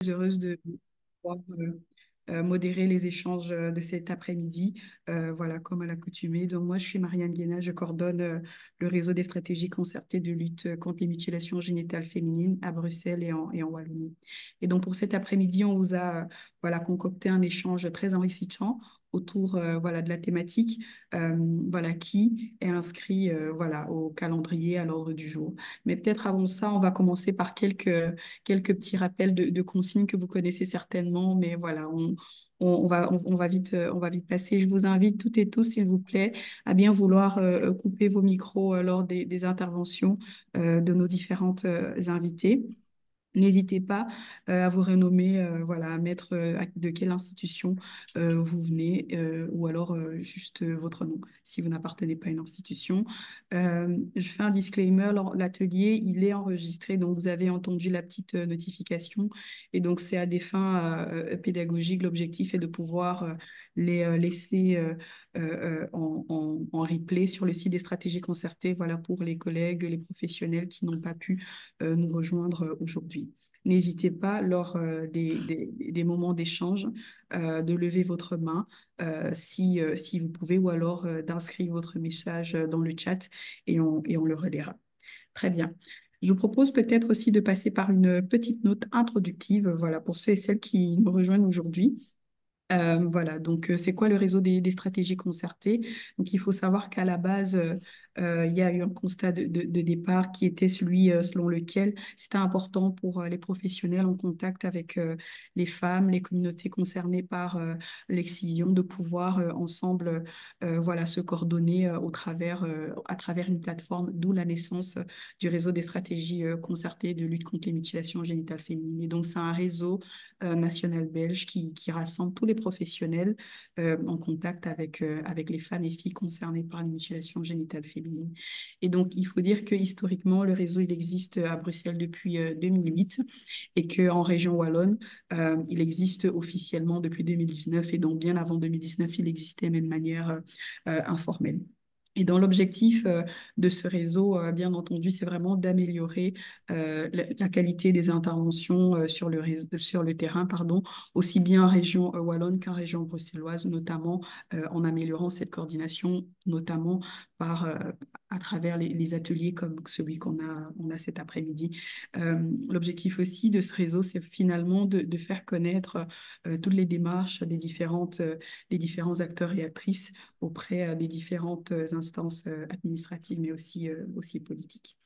Heureuse de pouvoir modérer les échanges de cet après-midi, voilà, comme à l'accoutumée. Donc, moi, je suis Marianne Guéna, je coordonne le réseau des stratégies concertées de lutte contre les mutilations génitales féminines à Bruxelles et en Wallonie. Et donc, pour cet après-midi, on vous a voilà, concocté un échange très enrichissant autour voilà, de la thématique voilà, qui est inscrit voilà, au calendrier à l'ordre du jour. Mais peut-être avant ça, on va commencer par quelques petits rappels de consignes que vous connaissez certainement, mais voilà, on va vite passer. Je vous invite toutes et tous, s'il vous plaît, à bien vouloir couper vos micros lors des interventions de nos différentes invitées. N'hésitez pas à vous renommer, voilà, à mettre de quelle institution vous venez ou alors juste votre nom si vous n'appartenez pas à une institution. Je fais un disclaimer, l'atelier, il est enregistré, donc vous avez entendu la petite notification et donc c'est à des fins pédagogiques. L'objectif est de pouvoir les laisser en replay sur le site des stratégies concertées, voilà, pour les collègues, les professionnels qui n'ont pas pu nous rejoindre aujourd'hui. N'hésitez pas, lors des moments d'échange, de lever votre main si vous pouvez, ou alors d'inscrire votre message dans le chat et on le relaiera. Très bien. Je vous propose peut-être aussi de passer par une petite note introductive, voilà, pour ceux et celles qui nous rejoignent aujourd'hui. Voilà, donc c'est quoi le réseau des stratégies concertées? Donc il faut savoir qu'à la base, il y a eu un constat de départ qui était celui selon lequel c'était important pour les professionnels en contact avec les femmes, les communautés concernées par l'excision, de pouvoir ensemble voilà, se coordonner à travers une plateforme, d'où la naissance du réseau des stratégies concertées de lutte contre les mutilations génitales féminines. Et donc c'est un réseau national belge qui rassemble tous les professionnels en contact avec les femmes et filles concernées par les mutilations génitales féminines. Et donc, il faut dire que historiquement, le réseau, il existe à Bruxelles depuis 2008 et qu'en région wallonne, il existe officiellement depuis 2019 et donc bien avant 2019, il existait mais de manière informelle. Et dans l'objectif de ce réseau, bien entendu, c'est vraiment d'améliorer la qualité des interventions sur le terrain, pardon, aussi bien en région wallonne qu'en région bruxelloise, notamment en améliorant cette coordination, notamment par, à travers les ateliers comme celui qu'on a cet après-midi. L'objectif aussi de ce réseau, c'est finalement de faire connaître toutes les démarches des différents acteurs et actrices auprès des différentes instances administratives, mais aussi politiques.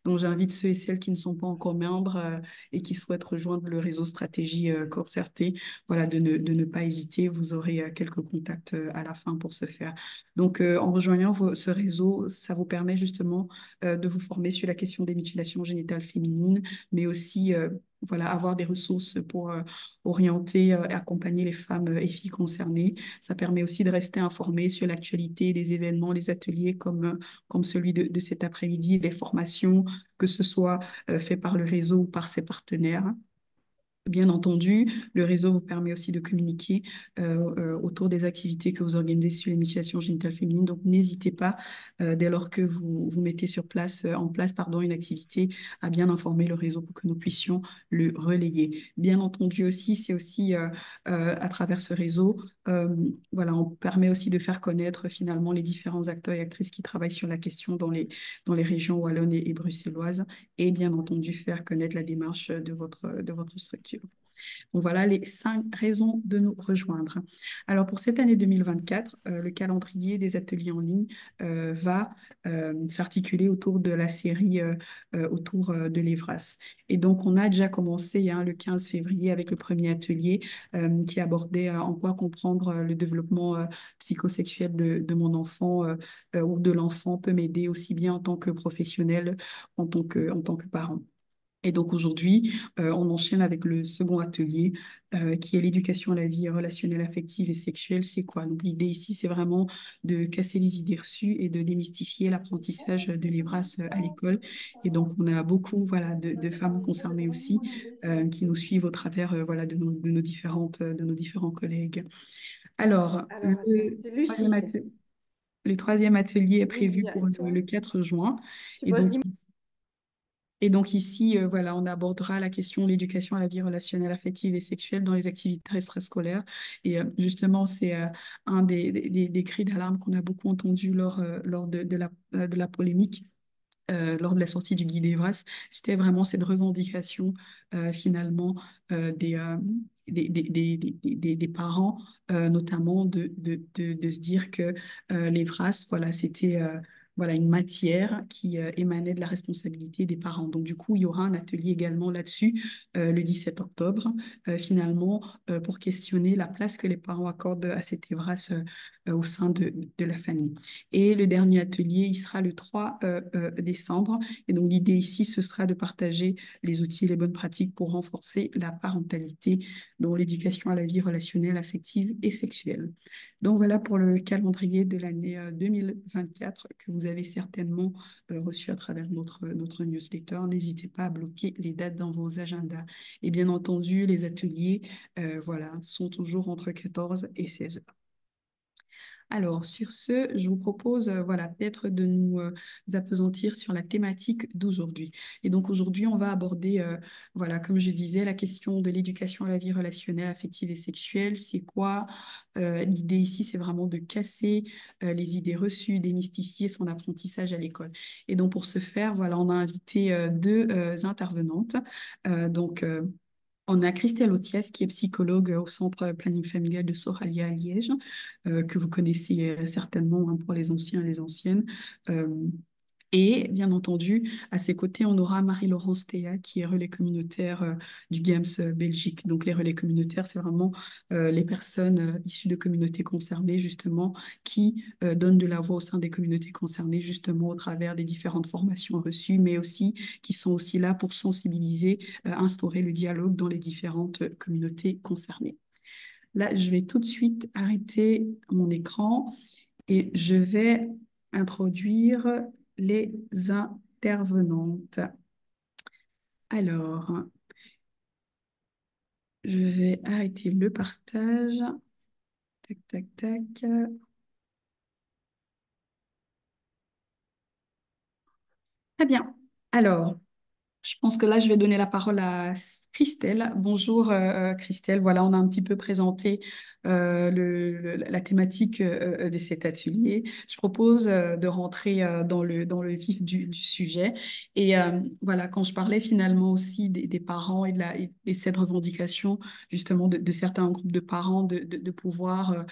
Donc, j'invite ceux et celles qui ne sont pas encore membres et qui souhaitent rejoindre le réseau stratégie concerté, voilà, de ne pas hésiter. Vous aurez quelques contacts à la fin pour ce faire. Donc, en rejoignant ce réseau, ça vous permet justement de vous former sur la question des mutilations génitales féminines, mais aussi voilà, avoir des ressources pour orienter et accompagner les femmes et filles concernées. Ça permet aussi de rester informé sur l'actualité des événements, les ateliers comme celui de cet après-midi, les formations, que ce soit fait par le réseau ou par ses partenaires. Bien entendu, le réseau vous permet aussi de communiquer autour des activités que vous organisez sur les mutilations génitales féminines. Donc, n'hésitez pas, dès lors que vous mettez en place, pardon, une activité, à bien informer le réseau pour que nous puissions le relayer. Bien entendu aussi, c'est aussi à travers ce réseau, euh, voilà, on permet aussi de faire connaître finalement les différents acteurs et actrices qui travaillent sur la question dans les régions wallonnes et bruxelloises et bien entendu faire connaître la démarche de votre structure. Donc voilà les 5 raisons de nous rejoindre. Alors pour cette année 2024, le calendrier des ateliers en ligne va s'articuler autour de la série autour de l'EVRAS. Et donc on a déjà commencé hein, le 15 février avec le premier atelier qui abordait en quoi comprendre le développement psychosexuel de mon enfant ou de l'enfant peut m'aider aussi bien en tant que professionnel, en tant que parent. Et donc aujourd'hui, on enchaîne avec le second atelier qui est l'éducation à la vie relationnelle, affective et sexuelle. C'est quoi? Donc l'idée ici, c'est vraiment de casser les idées reçues et de démystifier l'apprentissage de l'EVRAS à l'école. Et donc on a beaucoup voilà, de femmes concernées aussi qui nous suivent au travers voilà, de nos différents collègues. Alors, Alors, attends, c'est Lucie. le troisième atelier est prévu Lucie pour avec le toi. 4 juin. Tu Et bosses donc, dimanche? Et donc ici, voilà, on abordera la question de l'éducation à la vie relationnelle, affective et sexuelle dans les activités extrascolaires. Et justement, c'est un des cris d'alarme qu'on a beaucoup entendu lors de la polémique lors de la sortie du guide Evras, c'était vraiment cette revendication finalement des, des parents, notamment de se dire que l'Evras, voilà, c'était voilà, une matière qui émanait de la responsabilité des parents. Donc du coup, il y aura un atelier également là-dessus le 17 octobre, finalement, pour questionner la place que les parents accordent à cet Evras au sein de la famille. Et le dernier atelier, il sera le 3 décembre. Et donc, l'idée ici, ce sera de partager les outils et les bonnes pratiques pour renforcer la parentalité dans l'éducation à la vie relationnelle, affective et sexuelle. Donc, voilà pour le calendrier de l'année 2024 que vous avez certainement reçu à travers notre newsletter. N'hésitez pas à bloquer les dates dans vos agendas. Et bien entendu, les ateliers, voilà, sont toujours entre 14 et 16 heures. Alors, sur ce, je vous propose, voilà, peut-être de nous appesantir sur la thématique d'aujourd'hui. Et donc, aujourd'hui, on va aborder, voilà, comme je disais, la question de l'éducation à la vie relationnelle, affective et sexuelle. C'est quoi? L'idée ici, c'est vraiment de casser les idées reçues, démystifier son apprentissage à l'école. Et donc, pour ce faire, voilà, on a invité deux intervenantes. Donc, on a Christelle Othias, qui est psychologue au Centre Planning Familial de Soralia à Liège, que vous connaissez certainement hein, pour les anciens et les anciennes. Euh, et bien entendu, à ses côtés, on aura Marie-Laurence Théa, qui est relais communautaire du GAMS Belgique. Donc, les relais communautaires, c'est vraiment les personnes issues de communautés concernées, justement, qui donnent de la voix au sein des communautés concernées, justement, au travers des différentes formations reçues, mais aussi qui sont aussi là pour sensibiliser, instaurer le dialogue dans les différentes communautés concernées. Là, je vais tout de suite arrêter mon écran et je vais introduire les intervenantes. Alors, je vais arrêter le partage. Tac, tac, tac. Très bien. Alors, je pense que là, je vais donner la parole à Christelle. Bonjour Christelle. Voilà, on a un petit peu présenté la thématique de cet atelier. Je propose de rentrer dans le vif du sujet. Et voilà, quand je parlais finalement aussi des parents et cette revendication justement de certains groupes de parents de pouvoir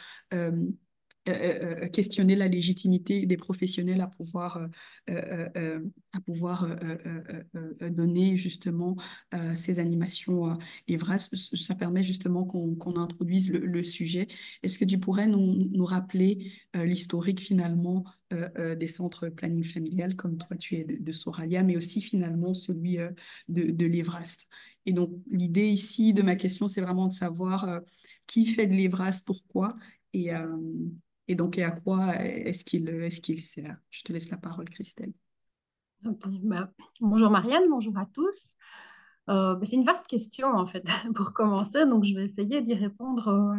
questionner la légitimité des professionnels à pouvoir donner justement ces animations Evras. Ça permet justement qu'on introduise le sujet. Est-ce que tu pourrais nous rappeler l'historique finalement des centres planning familial, comme toi tu es de Soralia, mais aussi finalement celui de l'Evrast. Et donc l'idée ici de ma question, c'est vraiment de savoir qui fait de l'Evrast, pourquoi et, euh, et donc, et à quoi est-ce qu'il sert? Je te laisse la parole, Christelle. Ok, bonjour Marianne, bonjour à tous. C'est une vaste question en fait pour commencer, donc je vais essayer d'y répondre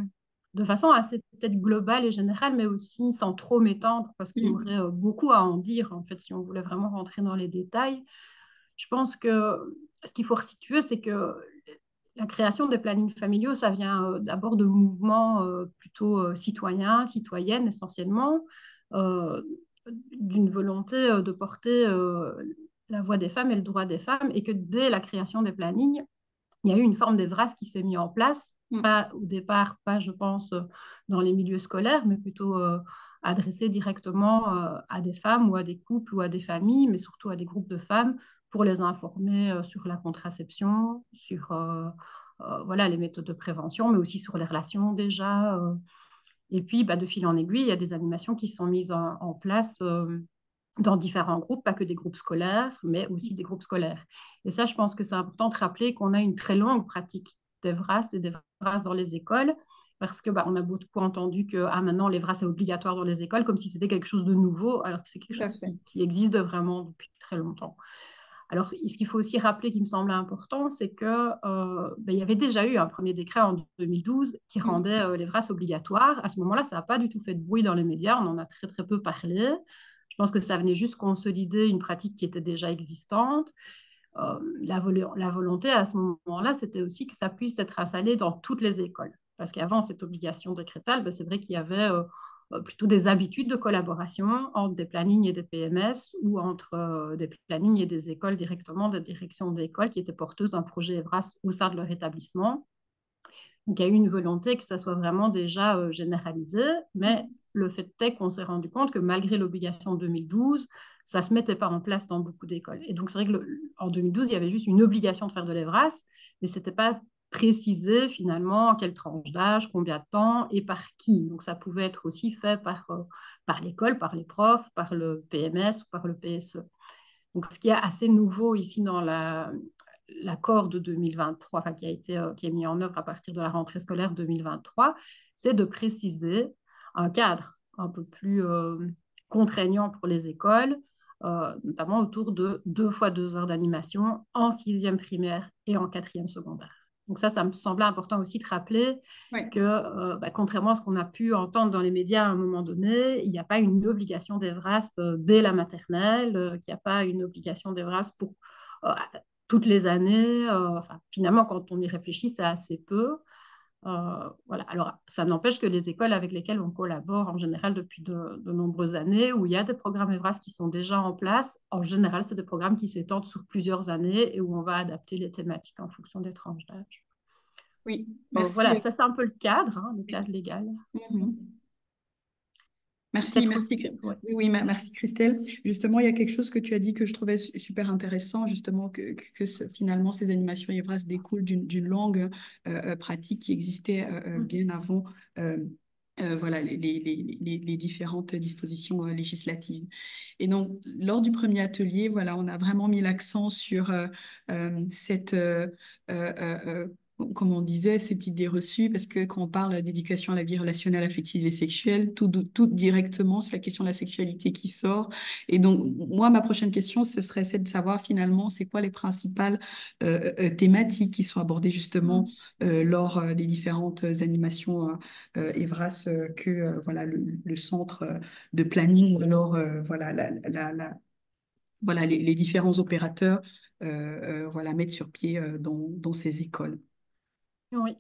de façon assez peut-être globale et générale, mais aussi sans trop m'étendre parce qu'il y Mm, aurait beaucoup à en dire en fait si on voulait vraiment rentrer dans les détails. Je pense que ce qu'il faut resituer, c'est que la création des plannings familiaux, ça vient d'abord de mouvements plutôt citoyens, citoyennes essentiellement, euh, d'une volonté de porter la voix des femmes et le droit des femmes, et que dès la création des plannings, il y a eu une forme d'EVRAS qui s'est mise en place, mm, pas au départ, pas je pense dans les milieux scolaires, mais plutôt adressé directement à des femmes ou à des couples ou à des familles, mais surtout à des groupes de femmes pour les informer sur la contraception, sur voilà, les méthodes de prévention, mais aussi sur les relations déjà. Et puis, de fil en aiguille, il y a des animations qui sont mises en place dans différents groupes, pas que des groupes scolaires, mais aussi des groupes scolaires. Et ça, je pense que c'est important de rappeler qu'on a une très longue pratique des VRAS et des VRAS dans les écoles, parce que on a beaucoup entendu que maintenant, les VRAS est obligatoire dans les écoles, comme si c'était quelque chose de nouveau, alors que c'est quelque tout à chose fait. qui existe vraiment depuis très longtemps. Alors, ce qu'il faut aussi rappeler, qui me semble important, c'est que il y avait déjà eu un premier décret en 2012 qui Mm, rendait les VRAS obligatoires. À ce moment-là, ça n'a pas du tout fait de bruit dans les médias, on en a très peu parlé. Je pense que ça venait juste consolider une pratique qui était déjà existante. La volonté à ce moment-là, c'était aussi que ça puisse être installé dans toutes les écoles. Parce qu'avant cette obligation décrétale, ben, c'est vrai qu'il y avait plutôt des habitudes de collaboration entre des plannings et des PMS ou entre des plannings et des écoles directement, des directions d'école qui étaient porteuses d'un projet EVRAS au sein de leur établissement. Donc, il y a eu une volonté que ça soit vraiment déjà généralisé, mais le fait est qu'on s'est rendu compte que malgré l'obligation de 2012, ça ne se mettait pas en place dans beaucoup d'écoles. Et donc, c'est vrai qu'en 2012, il y avait juste une obligation de faire de l'EVRAS, mais ce n'était pas précisé finalement quelle tranche d'âge, combien de temps et par qui. Donc, ça pouvait être aussi fait par l'école, par les profs, par le PMS ou par le PSE. Donc, ce qui est assez nouveau ici dans l'accord de 2023, enfin, qui est mis en œuvre à partir de la rentrée scolaire 2023, c'est de préciser un cadre un peu plus contraignant pour les écoles, notamment autour de 2 fois 2 heures d'animation en sixième primaire et en quatrième secondaire. Donc ça me semblait important aussi de rappeler Ouais. que, contrairement à ce qu'on a pu entendre dans les médias à un moment donné, il n'y a pas une obligation d'EVRAS dès la maternelle, qu'il n'y a pas une obligation d'EVRAS pour euh, toutes les années. Enfin, finalement, quand on y réfléchit, c'est assez peu. Voilà. Alors, ça n'empêche que les écoles avec lesquelles on collabore en général depuis de nombreuses années, où il y a des programmes EVRAS qui sont déjà en place, en général, c'est des programmes qui s'étendent sur plusieurs années et où on va adapter les thématiques en fonction des tranches d'âge. Oui, Voilà, merci. ça c'est un peu le cadre légal. Mhm. Merci, Peut-être merci. aussi, ouais. Oui, oui, merci Christelle. Justement, il y a quelque chose que tu as dit que je trouvais super intéressant, justement, finalement ces animations Evras découlent d'une longue pratique qui existait bien avant voilà, les différentes dispositions législatives. Et donc, lors du premier atelier, voilà, on a vraiment mis l'accent sur cette comme on disait, cette idée reçue, parce que quand on parle d'éducation à la vie relationnelle, affective et sexuelle, tout directement, c'est la question de la sexualité qui sort. Et donc, moi, ma prochaine question, ce serait celle de savoir finalement, c'est quoi les principales thématiques qui sont abordées justement lors des différentes animations EVRAS que voilà, le centre de planning ou alors voilà, voilà, les différents opérateurs voilà, mettent sur pied dans ces écoles. Oui.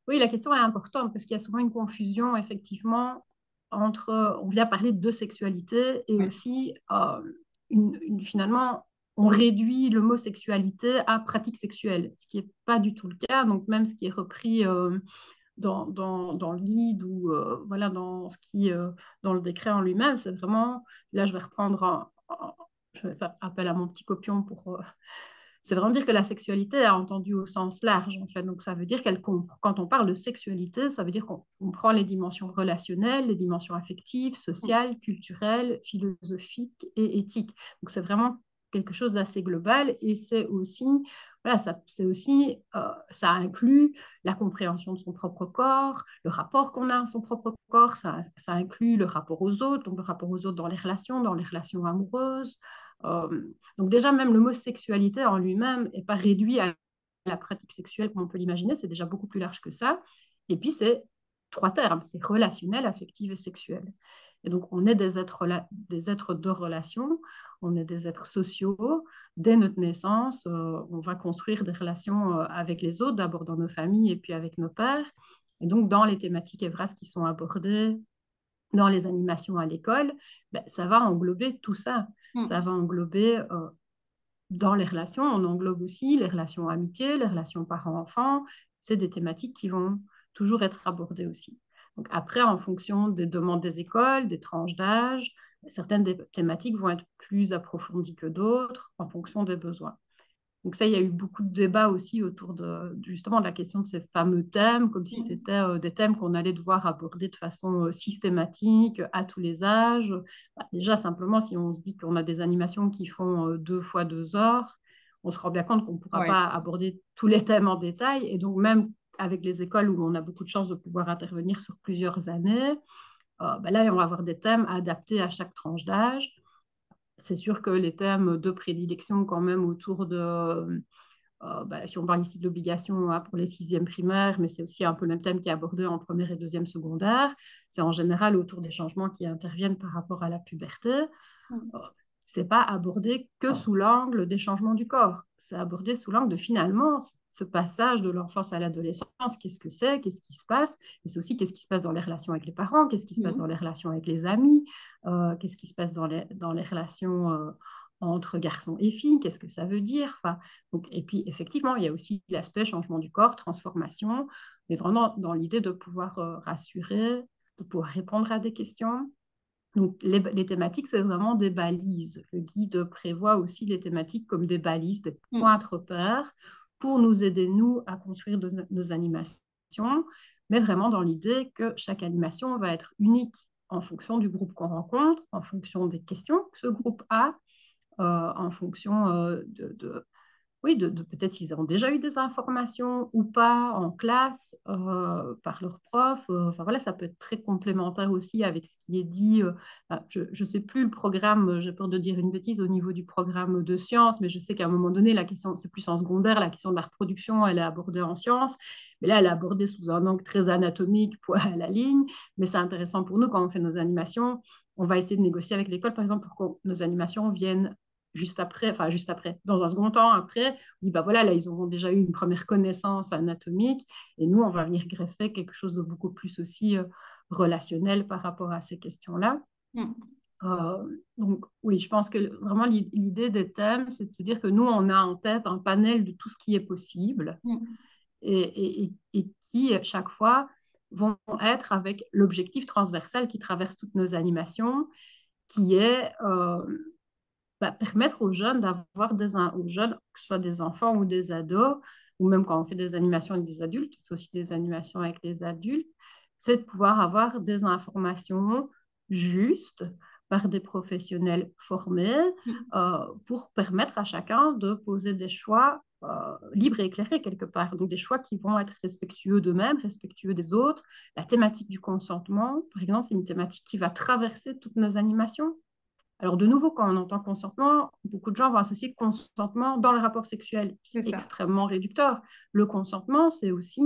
Oui, la question est importante parce qu'il y a souvent une confusion, effectivement, entre, on vient parler de sexualité et Ouais. aussi, finalement, on réduit le mot sexualité à pratique sexuelle, ce qui n'est pas du tout le cas. Donc, même ce qui est repris dans le lead ou voilà, dans le décret en lui-même, c'est vraiment, là, je vais reprendre je vais faire appel à mon petit copion pour c'est vraiment dire que la sexualité est entendue au sens large, en fait. Donc, ça veut dire quand on parle de sexualité, ça veut dire qu'on prend les dimensions relationnelles, les dimensions affectives, sociales, culturelles, philosophiques et éthiques. Donc, c'est vraiment quelque chose d'assez global et c'est aussi, voilà, ça inclut la compréhension de son propre corps, le rapport qu'on a à son propre corps, ça inclut le rapport aux autres, donc le rapport aux autres dans les relations amoureuses, donc déjà, même le mot sexualité en lui-même n'est pas réduit à la pratique sexuelle comme on peut l'imaginer, c'est déjà beaucoup plus large que ça. Et puis, c'est 3 termes, c'est relationnel, affectif et sexuel. Et donc, on est des êtres de relation, on est des êtres sociaux. Dès notre naissance, on va construire des relations avec les autres, d'abord dans nos familles et puis avec nos pères. Et donc, dans les thématiques EVRAS qui sont abordées, dans les animations à l'école, ben, ça va englober tout ça. Ça va englober dans les relations, on englobe aussi les relations amitié, les relations parents-enfants. C'est des thématiques qui vont toujours être abordées aussi. Donc après, en fonction des demandes des écoles, des tranches d'âge, certaines des thématiques vont être plus approfondies que d'autres en fonction des besoins. Donc ça, il y a eu beaucoup de débats aussi autour justement de la question de ces fameux thèmes, comme si c'était des thèmes qu'on allait devoir aborder de façon systématique à tous les âges. Bah, déjà, simplement, si on se dit qu'on a des animations qui font 2 fois 2 heures, on se rend bien compte qu'on ne pourra Ouais. pas aborder tous les thèmes en détail. Et donc, même avec les écoles où on a beaucoup de chances de pouvoir intervenir sur plusieurs années, bah là, on va avoir des thèmes adaptés à chaque tranche d'âge. C'est sûr que les thèmes de prédilection, quand même, autour de si on parle ici de l'obligation pour les sixièmes primaires, mais c'est aussi un peu le même thème qui est abordé en première et deuxième secondaire, c'est en général autour des changements qui interviennent par rapport à la puberté. c'est pas abordé que sous l'angle des changements du corps. C'est abordé sous l'angle de finalement ce passage de l'enfance à l'adolescence, qu'est-ce que c'est, qu'est-ce qui se passe, et c'est aussi qu'est-ce qui se passe dans les relations avec les parents, qu'est-ce qui se passe dans Mhm. les relations avec les amis, qu'est-ce qui se passe dans les relations entre garçons et filles, qu'est-ce que ça veut dire. Enfin, donc, et puis effectivement, il y a aussi l'aspect changement du corps, transformation, mais vraiment dans l'idée de pouvoir rassurer, de pouvoir répondre à des questions. Donc, les thématiques, c'est vraiment des balises. Le guide prévoit aussi les thématiques comme des balises, des points Mhm. de repère pour nous aider, nous, à construire nos animations, mais vraiment dans l'idée que chaque animation va être unique en fonction du groupe qu'on rencontre, en fonction des questions que ce groupe a, en fonction oui, peut-être s'ils ont déjà eu des informations ou pas en classe par leurs profs. Enfin voilà, ça peut être très complémentaire aussi avec ce qui est dit. Je ne sais plus le programme, j'ai peur de dire une bêtise au niveau du programme de sciences, mais je sais qu'à un moment donné, la question, c'est plus en secondaire, la question de la reproduction, elle est abordée en sciences, mais là, elle est abordée sous un angle très anatomique, poids à la ligne, mais c'est intéressant pour nous quand on fait nos animations. On va essayer de négocier avec l'école, par exemple, pour que nos animations viennent juste après, dans un second temps, après, on dit, bah voilà, là, ils auront déjà eu une première connaissance anatomique, et nous, on va venir greffer quelque chose de beaucoup plus aussi relationnel par rapport à ces questions-là. Mhm. Donc, oui, je pense que vraiment l'idée des thèmes, c'est de se dire que nous, on a en tête un panel de tout ce qui est possible Mhm. et qui, chaque fois, vont être avec l'objectif transversal qui traverse toutes nos animations, qui est permettre aux jeunes d'avoir aux jeunes, que ce soit des enfants ou des ados, ou même quand on fait des animations avec des adultes, on fait aussi des animations avec les adultes, c'est de pouvoir avoir des informations justes par des professionnels formés pour permettre à chacun de poser des choix libres et éclairés quelque part. Donc des choix qui vont être respectueux d'eux-mêmes, respectueux des autres. La thématique du consentement, par exemple, c'est une thématique qui va traverser toutes nos animations. Alors, de nouveau, quand on entend consentement, beaucoup de gens vont associer consentement dans le rapport sexuel. C'est C'est ça. extrêmement réducteur. Le consentement, c'est aussi,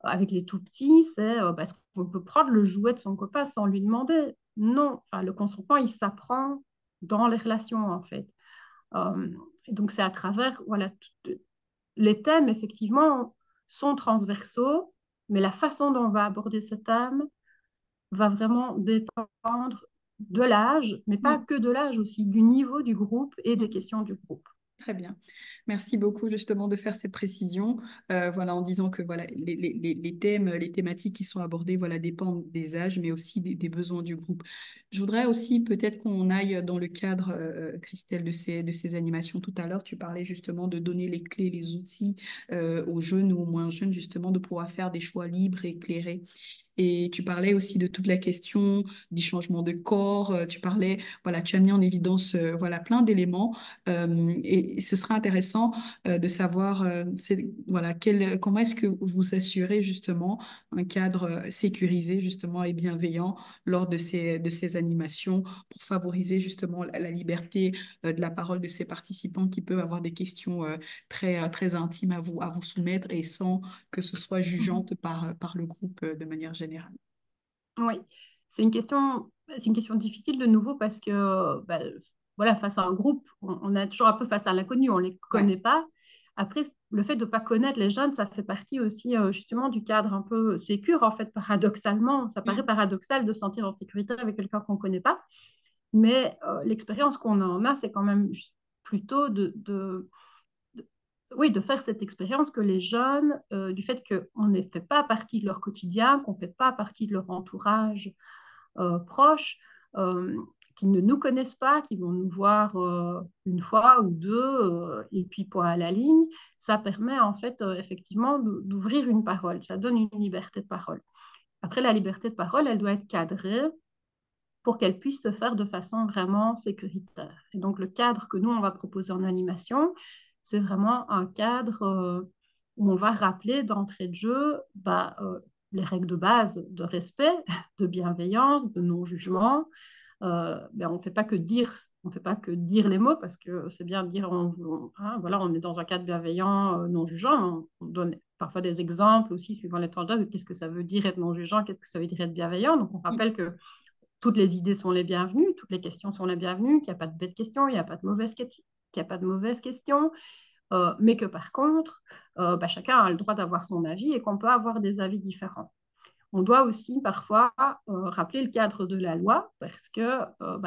avec les tout petits, c'est est-ce qu'on peut prendre le jouet de son copain sans lui demander? Non. Enfin, le consentement, il s'apprend dans les relations, en fait. Euh, et donc, c'est à travers, voilà, les thèmes, effectivement, sont transversaux, mais la façon dont on va aborder ce thème va vraiment dépendre de l'âge, mais pas Mhm. que de l'âge aussi, du niveau du groupe et des Mhm. questions du groupe. Très bien. Merci beaucoup justement de faire cette précision. Voilà, en disant que voilà, les thèmes, les thématiques qui sont abordées, voilà, dépendent des âges, mais aussi des besoins du groupe. Je voudrais aussi peut-être qu'on aille dans le cadre, Christelle, de ces animations tout à l'heure. Tu parlais justement de donner les clés, les outils aux jeunes ou aux moins jeunes, justement, de pouvoir faire des choix libres et éclairés. Et tu parlais aussi de toute la question du changement de corps. Tu parlais, voilà, tu as mis en évidence, voilà, plein d'éléments. Et ce sera intéressant de savoir, voilà, comment est-ce que vous assurez justement un cadre sécurisé justement et bienveillant lors de ces animations pour favoriser justement la liberté de la parole de ces participants qui peuvent avoir des questions très intimes à vous soumettre et sans que ce soit jugeante par le groupe de manière générale. Oui, c'est une question difficile de nouveau parce que voilà, face à un groupe, on est toujours un peu face à l'inconnu, on ne les Ouais. connaît pas. Après, le fait de ne pas connaître les jeunes, ça fait partie aussi justement du cadre un peu sécure, en fait, paradoxalement. Ça paraît Mm. paradoxal de se sentir en sécurité avec quelqu'un qu'on ne connaît pas, mais l'expérience qu'on en a, c'est quand même plutôt oui, de faire cette expérience que les jeunes, du fait qu'on ne fait pas partie de leur quotidien, qu'on ne fait pas partie de leur entourage proche, euh, qui ne nous connaissent pas, qui vont nous voir une fois ou deux, et puis point à la ligne, ça permet en fait effectivement d'ouvrir une parole, ça donne une liberté de parole. Après, la liberté de parole, elle doit être cadrée pour qu'elle puisse se faire de façon vraiment sécuritaire. Et donc, le cadre que nous, on va proposer en animation, c'est vraiment un cadre où on va rappeler d'entrée de jeu les règles de base de respect, de bienveillance, de non-jugement. On ne fait pas que dire, on fait pas que dire les mots parce que c'est bien de dire voilà, on est dans un cadre bienveillant, non jugeant. On donne parfois des exemples aussi suivant les tendances de qu'est-ce que ça veut dire être non jugeant, qu'est-ce que ça veut dire être bienveillant. Donc on Mm. rappelle que toutes les idées sont les bienvenues, toutes les questions sont les bienvenues, qu'il n'y a pas de bêtes questions, il n'y a pas de mauvaises questions, qu'il n'y a pas de mauvaises questions, mais que par contre, chacun a le droit d'avoir son avis et qu'on peut avoir des avis différents. On doit aussi parfois rappeler le cadre de la loi parce que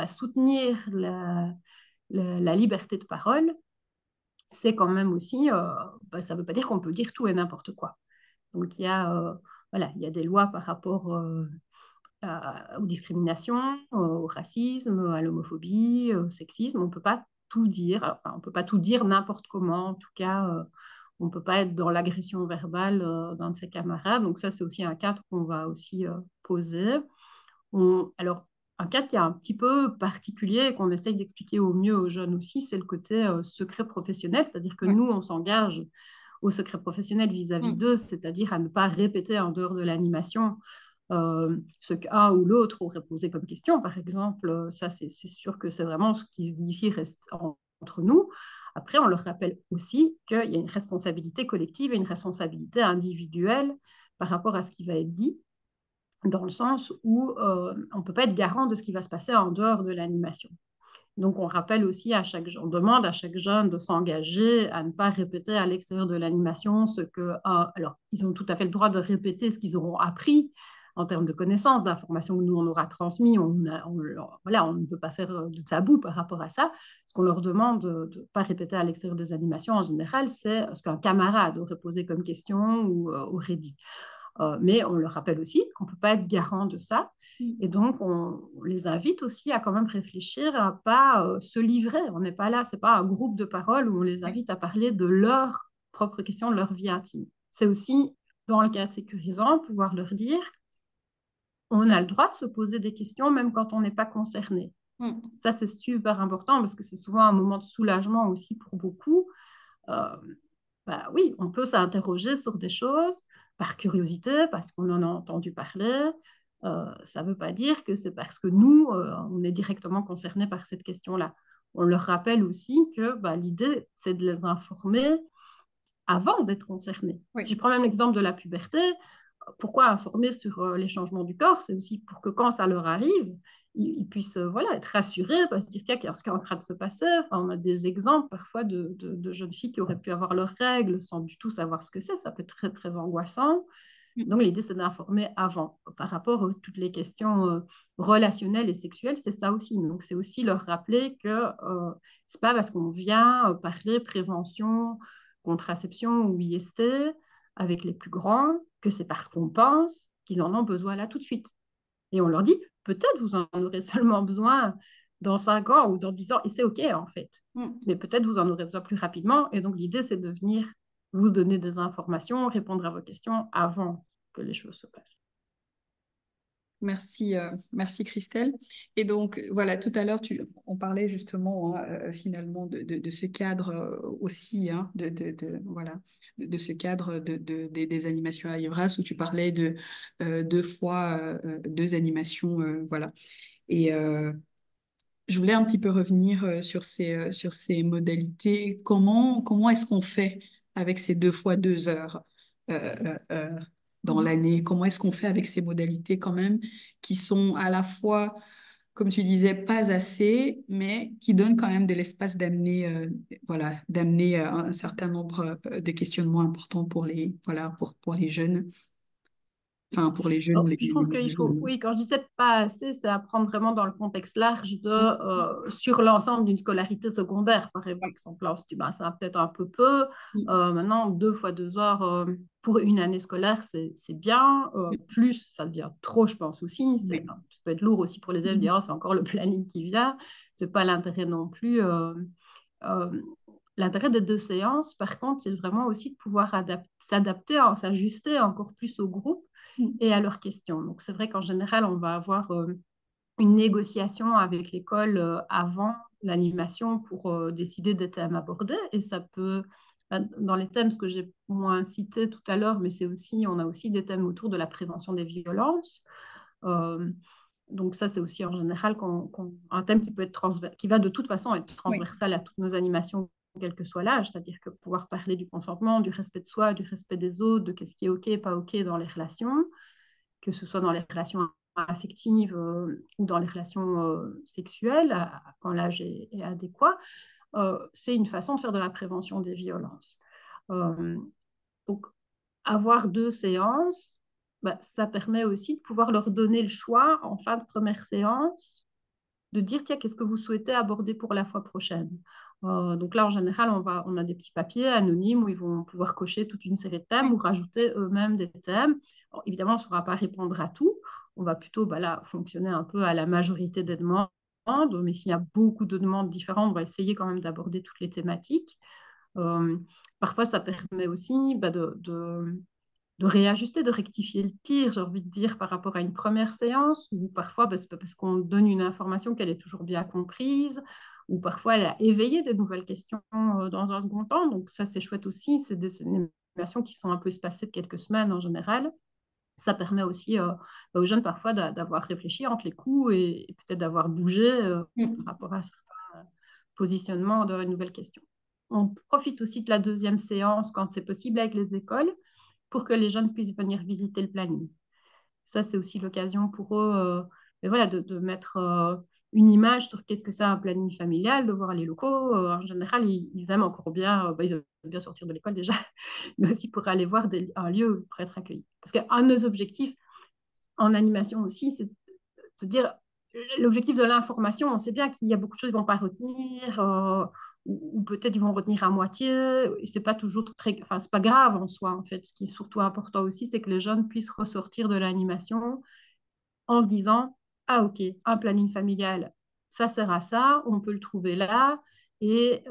soutenir la liberté de parole, c'est quand même aussi, ça ne veut pas dire qu'on peut dire tout et n'importe quoi. Donc il y a des lois par rapport aux discriminations, au racisme, à l'homophobie, au sexisme. On ne peut pas tout dire, enfin, on peut pas tout dire n'importe comment. En tout cas, on ne peut pas être dans l'agression verbale d'un de ses camarades. Donc ça, c'est aussi un cadre qu'on va aussi poser. Alors, un cadre qui est un petit peu particulier et qu'on essaye d'expliquer au mieux aux jeunes aussi, c'est le côté secret professionnel, c'est-à-dire que Ouais. nous, on s'engage au secret professionnel vis-à-vis Mm. d'eux, c'est-à-dire à ne pas répéter en dehors de l'animation ce qu'un ou l'autre aurait posé comme question, par exemple. Ça, c'est sûr que c'est vraiment ce qui se dit ici reste entre nous. Après, on leur rappelle aussi qu'il y a une responsabilité collective et une responsabilité individuelle par rapport à ce qui va être dit, dans le sens où on ne peut pas être garant de ce qui va se passer en dehors de l'animation. Donc, on rappelle aussi on demande à chaque jeune de s'engager à ne pas répéter à l'extérieur de l'animation ce que, alors, ils ont tout à fait le droit de répéter ce qu'ils auront appris en termes de connaissances, d'informations que nous, on aura transmis. Voilà, on ne peut pas faire de tabou par rapport à ça. Ce qu'on leur demande de ne pas répéter à l'extérieur des animations en général, c'est ce qu'un camarade aurait posé comme question ou aurait dit. Mais on leur rappelle aussi qu'on ne peut pas être garant de ça. Et Mm. donc, on les invite aussi à quand même réfléchir à ne pas se livrer. On n'est pas là, ce n'est pas un groupe de parole où on les Ouais. invite à parler de leurs propres questions, de leur vie intime. C'est aussi, dans le cas sécurisant, pouvoir leur dire, on a le droit de se poser des questions même quand on n'est pas concerné. Mm. Ça, c'est super important parce que c'est souvent un moment de soulagement aussi pour beaucoup. Euh, oui, on peut s'interroger sur des choses par curiosité, parce qu'on en a entendu parler. Ça ne veut pas dire que c'est parce que nous, on est directement concernés par cette question-là. On leur rappelle aussi que l'idée, c'est de les informer avant d'être concernés. Si Oui. je prends même l'exemple de la puberté, pourquoi informer sur les changements du corps? C'est aussi pour que quand ça leur arrive, ils puissent voilà, être rassurés, parce qu'il y a ce qui est en train de se passer. Enfin, on a des exemples parfois de jeunes filles qui auraient pu avoir leurs règles sans du tout savoir ce que c'est. Ça peut être très, très angoissant. Mm. Donc, l'idée, c'est d'informer avant. Par rapport à toutes les questions relationnelles et sexuelles, c'est ça aussi. Donc, c'est aussi leur rappeler que c'est pas parce qu'on vient parler prévention, contraception ou IST avec les plus grands que c'est parce qu'on pense qu'ils en ont besoin là tout de suite. Et on leur dit, peut-être vous en aurez seulement besoin dans 5 ans ou dans 10 ans, et c'est OK en fait. Mm. Mais peut-être vous en aurez besoin plus rapidement. Et donc, l'idée, c'est de venir vous donner des informations, répondre à vos questions avant que les choses se passent. Merci, merci Christelle. Et donc, voilà, tout à l'heure, on parlait justement hein, finalement de ce cadre aussi, hein, voilà, de ce cadre des animations à Ivras où tu parlais de 2 fois 2 animations, voilà. Et je voulais un petit peu revenir sur ces modalités. Comment est-ce qu'on fait avec ces 2 fois 2 heures euh, euh, euh, dans Mhm. l'année? Comment est-ce qu'on fait avec ces modalités quand même qui sont à la fois, comme tu disais, pas assez, mais qui donnent quand même de l'espace d'amener, voilà, d'amener un certain nombre de questionnements importants voilà, pour les jeunes, enfin pour les jeunes, Je trouve qu'il faut, jeunes. oui, quand je disais pas assez, c'est à prendre vraiment dans le contexte large sur l'ensemble d'une scolarité secondaire, par Ouais. exemple. Là, on se dit, ça va peut-être un peu peu. Maintenant, 2 fois 2 heures pour une année scolaire, c'est bien. Plus, ça devient trop, je pense aussi. Oui. Ça peut être lourd aussi pour les élèves, dire, oh, c'est encore le planning qui vient. C'est pas l'intérêt non plus. Euh, L'intérêt des 2 séances, par contre, c'est vraiment aussi de pouvoir s'adapter, s'ajuster encore plus au groupe et à leurs questions. Donc, c'est vrai qu'en général, on va avoir une négociation avec l'école avant l'animation pour décider des thèmes abordés. Et ça peut, dans les thèmes, ce que j'ai moins cité tout à l'heure, mais on a aussi des thèmes autour de la prévention des violences. Euh, donc ça, c'est aussi en général un thème qui peut être qui va de toute façon être Oui. transversal à toutes nos animations, quel que soit l'âge, c'est-à-dire que pouvoir parler du consentement, du respect de soi, du respect des autres, de qu'est-ce qui est OK, pas OK dans les relations, que ce soit dans les relations affectives ou dans les relations sexuelles, quand l'âge est adéquat, c'est une façon de faire de la prévention des violences. Euh, donc, avoir 2 séances, bah, ça permet aussi de pouvoir leur donner le choix en fin de première séance de dire, tiens, qu'est-ce que vous souhaitez aborder pour la fois prochaine? Donc là, en général, on a des petits papiers anonymes où ils vont pouvoir cocher toute une série de thèmes ou rajouter eux-mêmes des thèmes. Alors, évidemment, on ne saura pas répondre à tout. On va plutôt là, fonctionner un peu à la majorité des demandes. Mais s'il y a beaucoup de demandes différentes, on va essayer quand même d'aborder toutes les thématiques. Euh, Parfois, ça permet aussi de réajuster, de rectifier le tir, j'ai envie de dire, par rapport à une première séance, ou parfois, c'est pas parce qu'on donne une information qu'elle est toujours bien comprise, ou parfois elle a éveillé des nouvelles questions dans un second temps. Donc ça, c'est chouette aussi. C'est des animations qui sont un peu espacées de quelques semaines en général. Ça permet aussi aux jeunes parfois d'avoir réfléchi entre les coups et peut-être d'avoir bougé par Mm. rapport à certains positionnements de nouvelles questions. On profite aussi de la deuxième séance quand c'est possible avec les écoles pour que les jeunes puissent venir visiter le planning. Ça, c'est aussi l'occasion pour eux mais voilà, de mettre une image sur qu'est-ce que c'est un planning familial, de voir les locaux. En général, ils aiment encore bien, ils aiment bien sortir de l'école déjà, mais aussi pour aller voir un lieu pour être accueillis. Parce qu'un de nos objectifs en animation aussi, c'est de dire l'objectif de l'information, on sait bien qu'il y a beaucoup de choses qu'ils ne vont pas retenir, ou peut-être ils vont retenir à moitié, et c'est pas toujours très, enfin, c'est pas grave en soi, en fait. Ce qui est surtout important aussi, c'est que les jeunes puissent ressortir de l'animation en se disant, ah ok, un planning familial, ça sert à ça, on peut le trouver là, et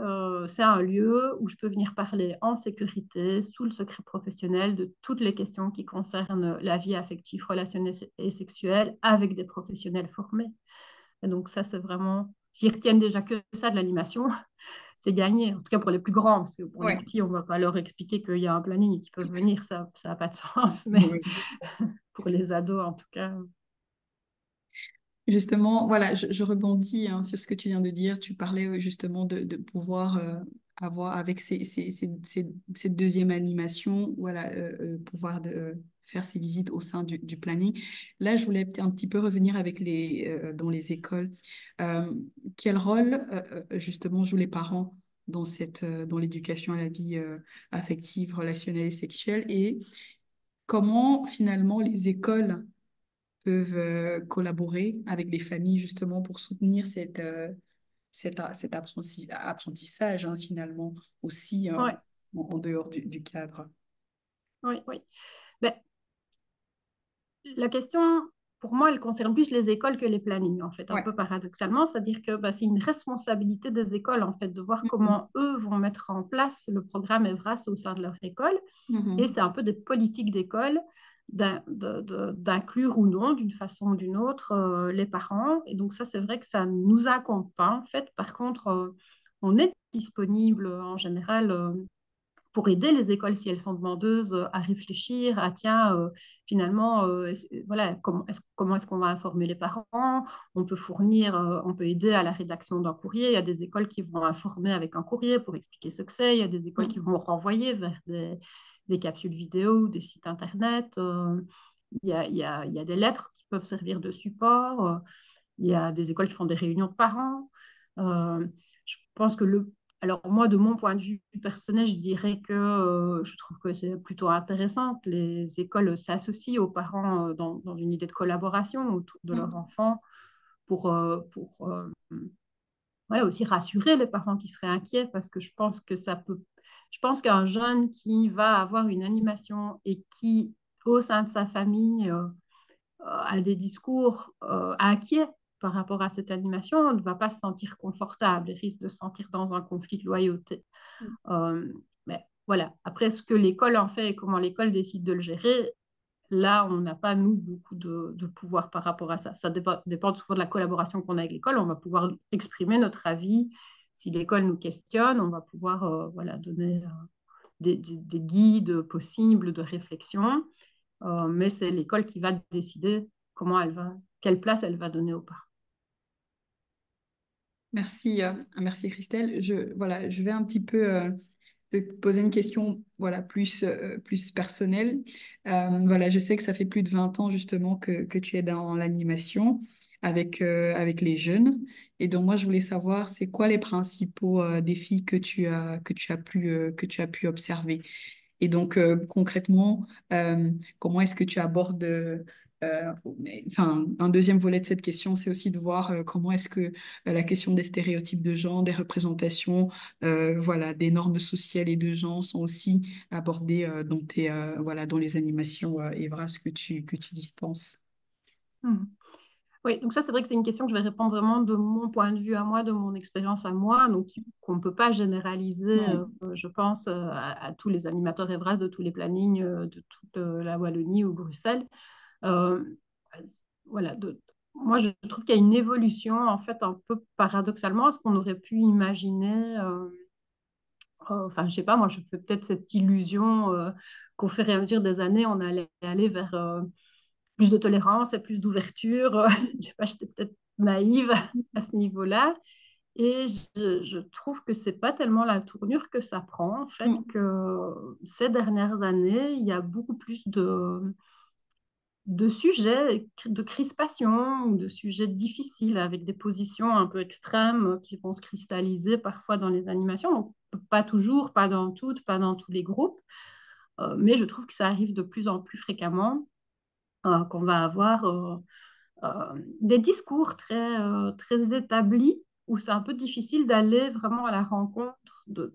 c'est un lieu où je peux venir parler en sécurité, sous le secret professionnel, de toutes les questions qui concernent la vie affective, relationnelle et sexuelle, avec des professionnels formés. Et donc ça, c'est vraiment, s'ils retiennent déjà que ça de l'animation, c'est gagné, en tout cas pour les plus grands, parce que pour les Ouais, petits, on ne va pas leur expliquer qu'il y a un planning et qu'ils tout peuvent à fait. venir, ça n'a pas de sens, mais Oui. pour les ados, en tout cas. Justement, voilà, je rebondis hein, sur ce que tu viens de dire. Tu parlais justement de pouvoir avoir avec cette deuxième animation, voilà, pouvoir faire ces visites au sein du planning. Là, je voulais un petit peu revenir avec dans les écoles. Euh, Quel rôle justement jouent les parents dans l'éducation à la vie affective, relationnelle et sexuelle et comment finalement les écoles peuvent collaborer avec les familles justement pour soutenir cet apprentissage hein, finalement aussi Ouais, en dehors du cadre. oui, oui. Ben, la question, pour moi, elle concerne plus les écoles que les plannings, en fait, un Ouais. peu paradoxalement. C'est-à-dire que bah, c'est une responsabilité des écoles, en fait, de voir Mhm. comment eux vont mettre en place le programme EVRAS au sein de leur école. Et Mhm. c'est un peu des politiques d'école d'inclure ou non, d'une façon ou d'une autre, les parents. Et donc ça, c'est vrai que ça ne nous incombe pas, en fait. Par contre, on est disponible en général pour aider les écoles si elles sont demandeuses à réfléchir à tiens finalement voilà comment est-ce qu'on va informer les parents, on peut fournir on peut aider à la rédaction d'un courrier, il y a des écoles qui vont informer avec un courrier pour expliquer ce que c'est, il y a des écoles qui Mhm. vont renvoyer vers des capsules vidéo ou des sites internet, il y a des lettres qui peuvent servir de support, il y a des écoles qui font des réunions de parents. Euh, je pense que alors moi, de mon point de vue personnel, je dirais que je trouve que c'est plutôt intéressant que les écoles s'associent aux parents dans une idée de collaboration autour de leur Mhm. enfant pour ouais, aussi rassurer les parents qui seraient inquiets parce que je pense qu'un jeune qui va avoir une animation et qui, au sein de sa famille, a des discours inquiets par rapport à cette animation, on ne va pas se sentir confortable, il risque de se sentir dans un conflit de loyauté. Euh, mais voilà, après ce que l'école en fait et comment l'école décide de le gérer, là, on n'a pas, nous, beaucoup de pouvoir par rapport à ça. Ça dépend souvent de la collaboration qu'on a avec l'école. On va pouvoir exprimer notre avis. Si l'école nous questionne, on va pouvoir voilà, donner des guides possibles de réflexion. Mais c'est l'école qui va décider quelle place elle va donner aux parents. Merci, merci Christelle. Voilà, je vais un petit peu te poser une question voilà, plus personnelle. Voilà, je sais que ça fait plus de 20 ans justement que tu es dans l'animation avec les jeunes. Et donc moi, je voulais savoir, c'est quoi les principaux défis que tu as pu observer? Et donc, concrètement, comment est-ce que tu abordes, enfin, un deuxième volet de cette question, c'est aussi de voir comment est-ce que la question des stéréotypes de genre, des représentations, voilà, des normes sociales et de genre sont aussi abordées voilà, dans les animations Evras que tu dispenses. Mhm. Oui, donc ça, c'est vrai que c'est une question que je vais répondre vraiment de mon point de vue à moi, de mon expérience à moi, donc qu'on ne peut pas généraliser, Oui. je pense, à tous les animateurs Evras de tous les plannings de toute la Wallonie ou Bruxelles. Euh, voilà, moi, je trouve qu'il y a une évolution, en fait, un peu paradoxalement à ce qu'on aurait pu imaginer. Enfin, je sais pas, moi, je fais peut-être cette illusion qu'au fur et à mesure des années, on allait aller vers plus de tolérance et plus d'ouverture. Je sais pas, j'étais peut-être naïve à ce niveau-là. Et je trouve que c'est pas tellement la tournure que ça prend, en fait, Mm, que ces dernières années, il y a beaucoup plus de sujets de crispation ou de sujets difficiles avec des positions un peu extrêmes qui vont se cristalliser parfois dans les animations. Donc, pas toujours, pas dans toutes, pas dans tous les groupes, mais je trouve que ça arrive de plus en plus fréquemment qu'on va avoir des discours très établis où c'est un peu difficile d'aller vraiment à la rencontre de,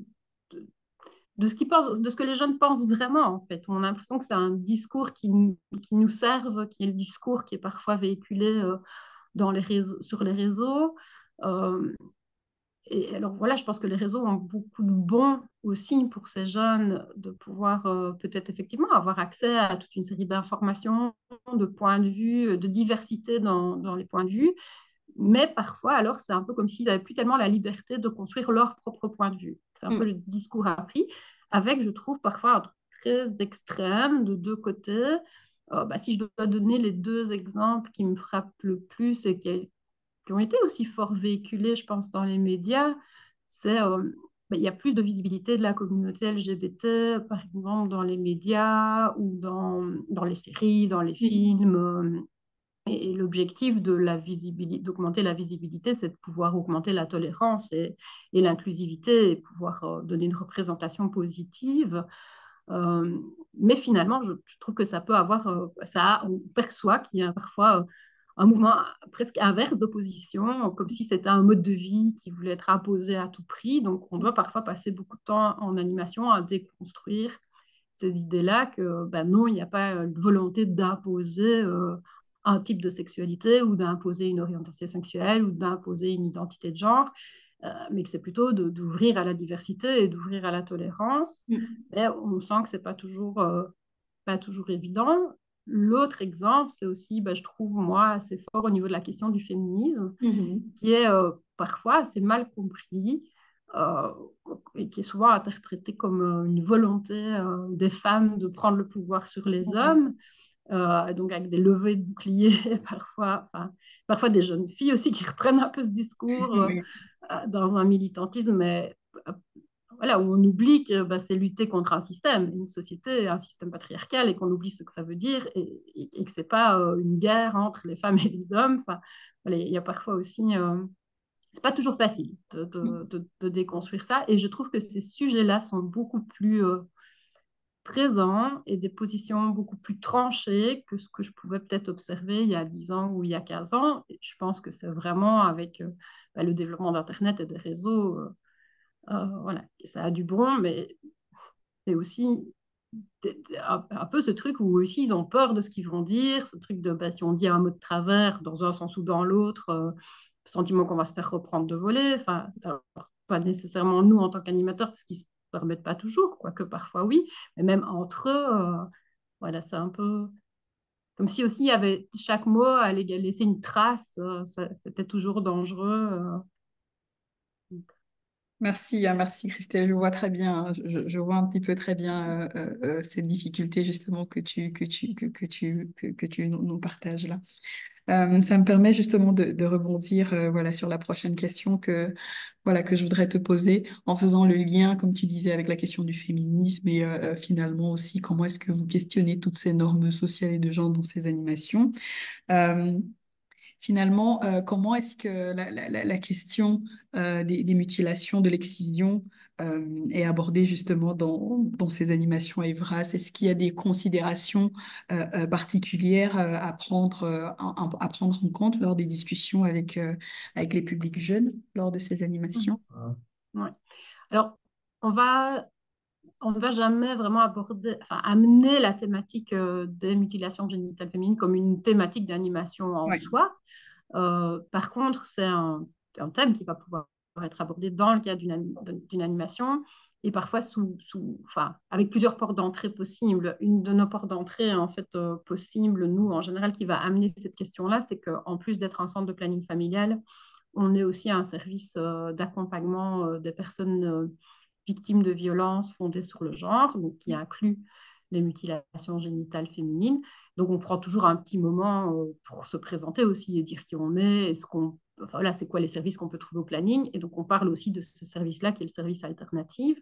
de ce qu'ils pensent, de ce que les jeunes pensent vraiment, en fait. On a l'impression que c'est un discours qui nous serve, qui est le discours qui est parfois véhiculé dans les réseaux, sur les réseaux. Euh, et alors voilà, je pense que les réseaux ont beaucoup de bons aussi pour ces jeunes de pouvoir peut-être effectivement avoir accès à toute une série d'informations, de points de vue, de diversité dans les points de vue. Mais parfois, alors, c'est un peu comme s'ils n'avaient plus tellement la liberté de construire leur propre point de vue. C'est un peu le mm, discours appris, avec, je trouve, parfois un truc très extrême de deux côtés. Si je dois donner les deux exemples qui me frappent le plus et qui ont été aussi fort véhiculés, je pense, dans les médias, c'est il y a plus de visibilité de la communauté LGBT, par exemple, dans les médias ou dans les séries, dans les oui, films. Et l'objectif de la visibilité, d'augmenter la visibilité, c'est de pouvoir augmenter la tolérance et l'inclusivité et pouvoir donner une représentation positive. Euh, mais finalement, je trouve que ça peut avoir, on perçoit qu'il y a parfois un mouvement presque inverse d'opposition, comme si c'était un mode de vie qui voulait être imposé à tout prix. Donc, on doit parfois passer beaucoup de temps en animation à déconstruire ces idées-là que ben non, il n'y a pas de volonté d'imposer un type de sexualité ou d'imposer une orientation sexuelle ou d'imposer une identité de genre, mais que c'est plutôt d'ouvrir à la diversité et d'ouvrir à la tolérance. mm, Mais on sent que c'est pas toujours évident. L'autre exemple, c'est aussi, ben, je trouve, moi, assez fort au niveau de la question du féminisme, mhm, qui est parfois assez mal compris euh, et qui est souvent interprété comme une volonté des femmes de prendre le pouvoir sur les ouais, hommes, donc avec des levées de boucliers parfois, parfois des jeunes filles aussi qui reprennent un peu ce discours oui, dans un militantisme, mais voilà, où on oublie que bah, c'est lutter contre un système, une société, un système patriarcal, et qu'on oublie ce que ça veut dire, et que c'est pas une guerre entre les femmes et les hommes. Enfin, voilà, il y a parfois aussi, c'est pas toujours facile de déconstruire ça, et je trouve que ces sujets-là sont beaucoup plus présents et des positions beaucoup plus tranchées que ce que je pouvais peut-être observer il y a 10 ans ou il y a 15 ans. Et je pense que c'est vraiment avec bah, le développement d'Internet et des réseaux. Voilà, et ça a du bon, mais c'est aussi un peu ce truc où aussi ils ont peur de ce qu'ils vont dire, ce truc de bah, si on dit un mot de travers dans un sens ou dans l'autre, le sentiment qu'on va se faire reprendre de voler. Enfin, alors, pas nécessairement nous en tant qu'animateurs, parce qu'ils ne se permettent pas toujours, quoique parfois oui, mais même entre eux, voilà, c'est un peu comme si aussi il y avait chaque mot allait laisser une trace, c'était toujours dangereux. Merci, merci Christelle, je vois très bien, hein, je vois un petit peu très bien cette difficulté justement que tu nous partages là. Ça me permet justement de rebondir voilà, sur la prochaine question voilà, que je voudrais te poser en faisant le lien, comme tu disais, avec la question du féminisme et finalement aussi comment est-ce que vous questionnez toutes ces normes sociales et de genre dans ces animations. Euh, Finalement, comment est-ce que la question des mutilations, de l'excision est abordée justement dans ces animations Evras? Est-ce qu'il y a des considérations particulières à prendre en compte lors des discussions avec les publics jeunes lors de ces animations? Mhm. Ouais. Alors, on va, on ne va jamais vraiment aborder, enfin, amener la thématique des mutilations génitales féminines comme une thématique d'animation en Oui. soi. Par contre, c'est un thème qui va pouvoir être abordé dans le cadre d'une animation et parfois enfin, avec plusieurs portes d'entrée possibles. Une de nos portes d'entrée, en fait, possible, nous, en général, qui va amener cette question-là, c'est qu'en plus d'être un centre de planning familial, on est aussi un service d'accompagnement des personnes victimes de violences fondées sur le genre, donc qui inclut les mutilations génitales féminines. Donc, on prend toujours un petit moment pour se présenter aussi et dire qui on est, enfin, voilà, c'est quoi les services qu'on peut trouver au planning. Et donc, on parle aussi de ce service-là qui est le service alternatif.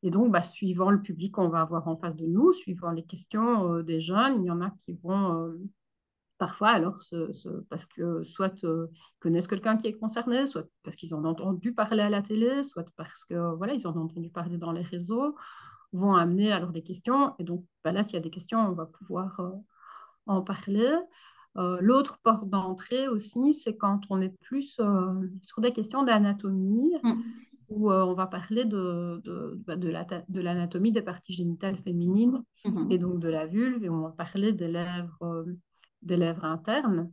Et donc, bah, suivant le public qu'on va avoir en face de nous, suivant les questions des jeunes, il y en a qui vont parfois, alors, parce que soit ils connaissent quelqu'un qui est concerné, soit parce qu'ils en ont entendu parler à la télé, soit parce que voilà, ils en ont entendu parler dans les réseaux, vont amener alors des questions. Et donc, bah là, s'il y a des questions, on va pouvoir en parler. L'autre porte d'entrée aussi, c'est quand on est plus sur des questions d'anatomie, Mm. où on va parler de l'anatomie des parties génitales féminines et Mhm. donc de la vulve, et on va parler des lèvres internes,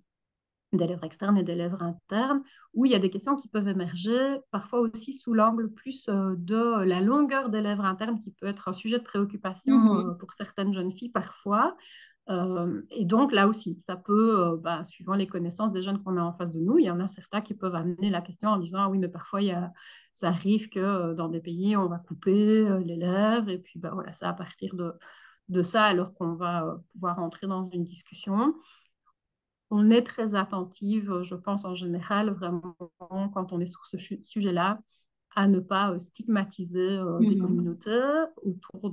des lèvres externes et des lèvres internes, où il y a des questions qui peuvent émerger, parfois aussi sous l'angle plus de la longueur des lèvres internes, qui peut être un sujet de préoccupation Mhm. pour certaines jeunes filles parfois. Et donc là aussi, ça peut, suivant les connaissances des jeunes qu'on a en face de nous, il y en a certains qui peuvent amener la question en disant, ah oui, mais parfois ça arrive que dans des pays, on va couper les lèvres, et puis bah, voilà, c'est à partir de ça alors qu'on va pouvoir entrer dans une discussion. On est très attentive, je pense en général, vraiment, quand on est sur ce sujet-là, à ne pas stigmatiser des Mhm. communautés autour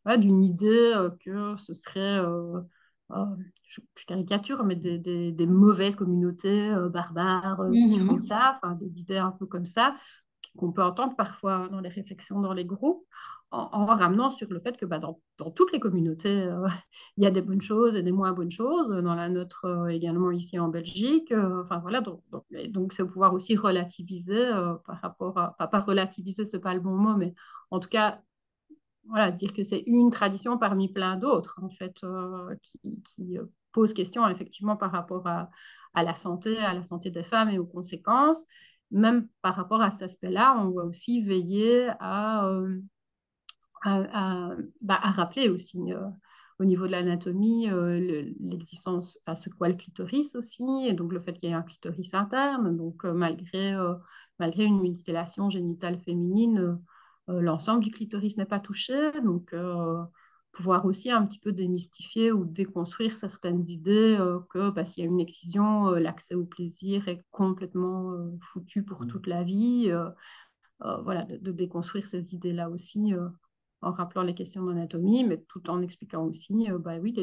voilà, d'une idée que ce serait, euh, je caricature, mais des mauvaises communautés barbares, ci font Mhm. ça, enfin des idées un peu comme ça, qu'on peut entendre parfois dans les réflexions dans les groupes, en ramenant sur le fait que bah, dans toutes les communautés, il y a des bonnes choses et des moins bonnes choses, dans la nôtre également ici en Belgique. Enfin voilà, donc c'est pouvoir aussi relativiser par rapport à, enfin, pas relativiser, c'est pas le bon mot, mais en tout cas, voilà, dire que c'est une tradition parmi plein d'autres, en fait, qui pose question effectivement par rapport à à la santé des femmes et aux conséquences. Même par rapport à cet aspect-là, on doit aussi veiller à rappeler aussi au niveau de l'anatomie l'existence, enfin, ce qu'est le clitoris aussi, et donc le fait qu'il y ait un clitoris interne, donc malgré une mutilation génitale féminine, l'ensemble du clitoris n'est pas touché, donc pouvoir aussi un petit peu démystifier ou déconstruire certaines idées que bah, s'il y a une excision, l'accès au plaisir est complètement foutu pour toute la vie. Voilà, de déconstruire ces idées-là aussi en rappelant les questions d'anatomie, mais tout en expliquant aussi, bah oui,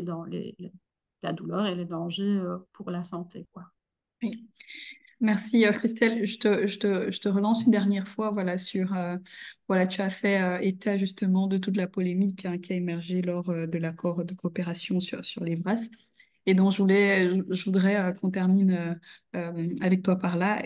la douleur et les dangers pour la santé, quoi. Oui. Merci Christelle. Je te relance une dernière fois voilà, voilà, tu as fait état justement de toute la polémique hein, qui a émergé lors de l'accord de coopération sur les VRAS. Et donc je voudrais qu'on termine avec toi par là.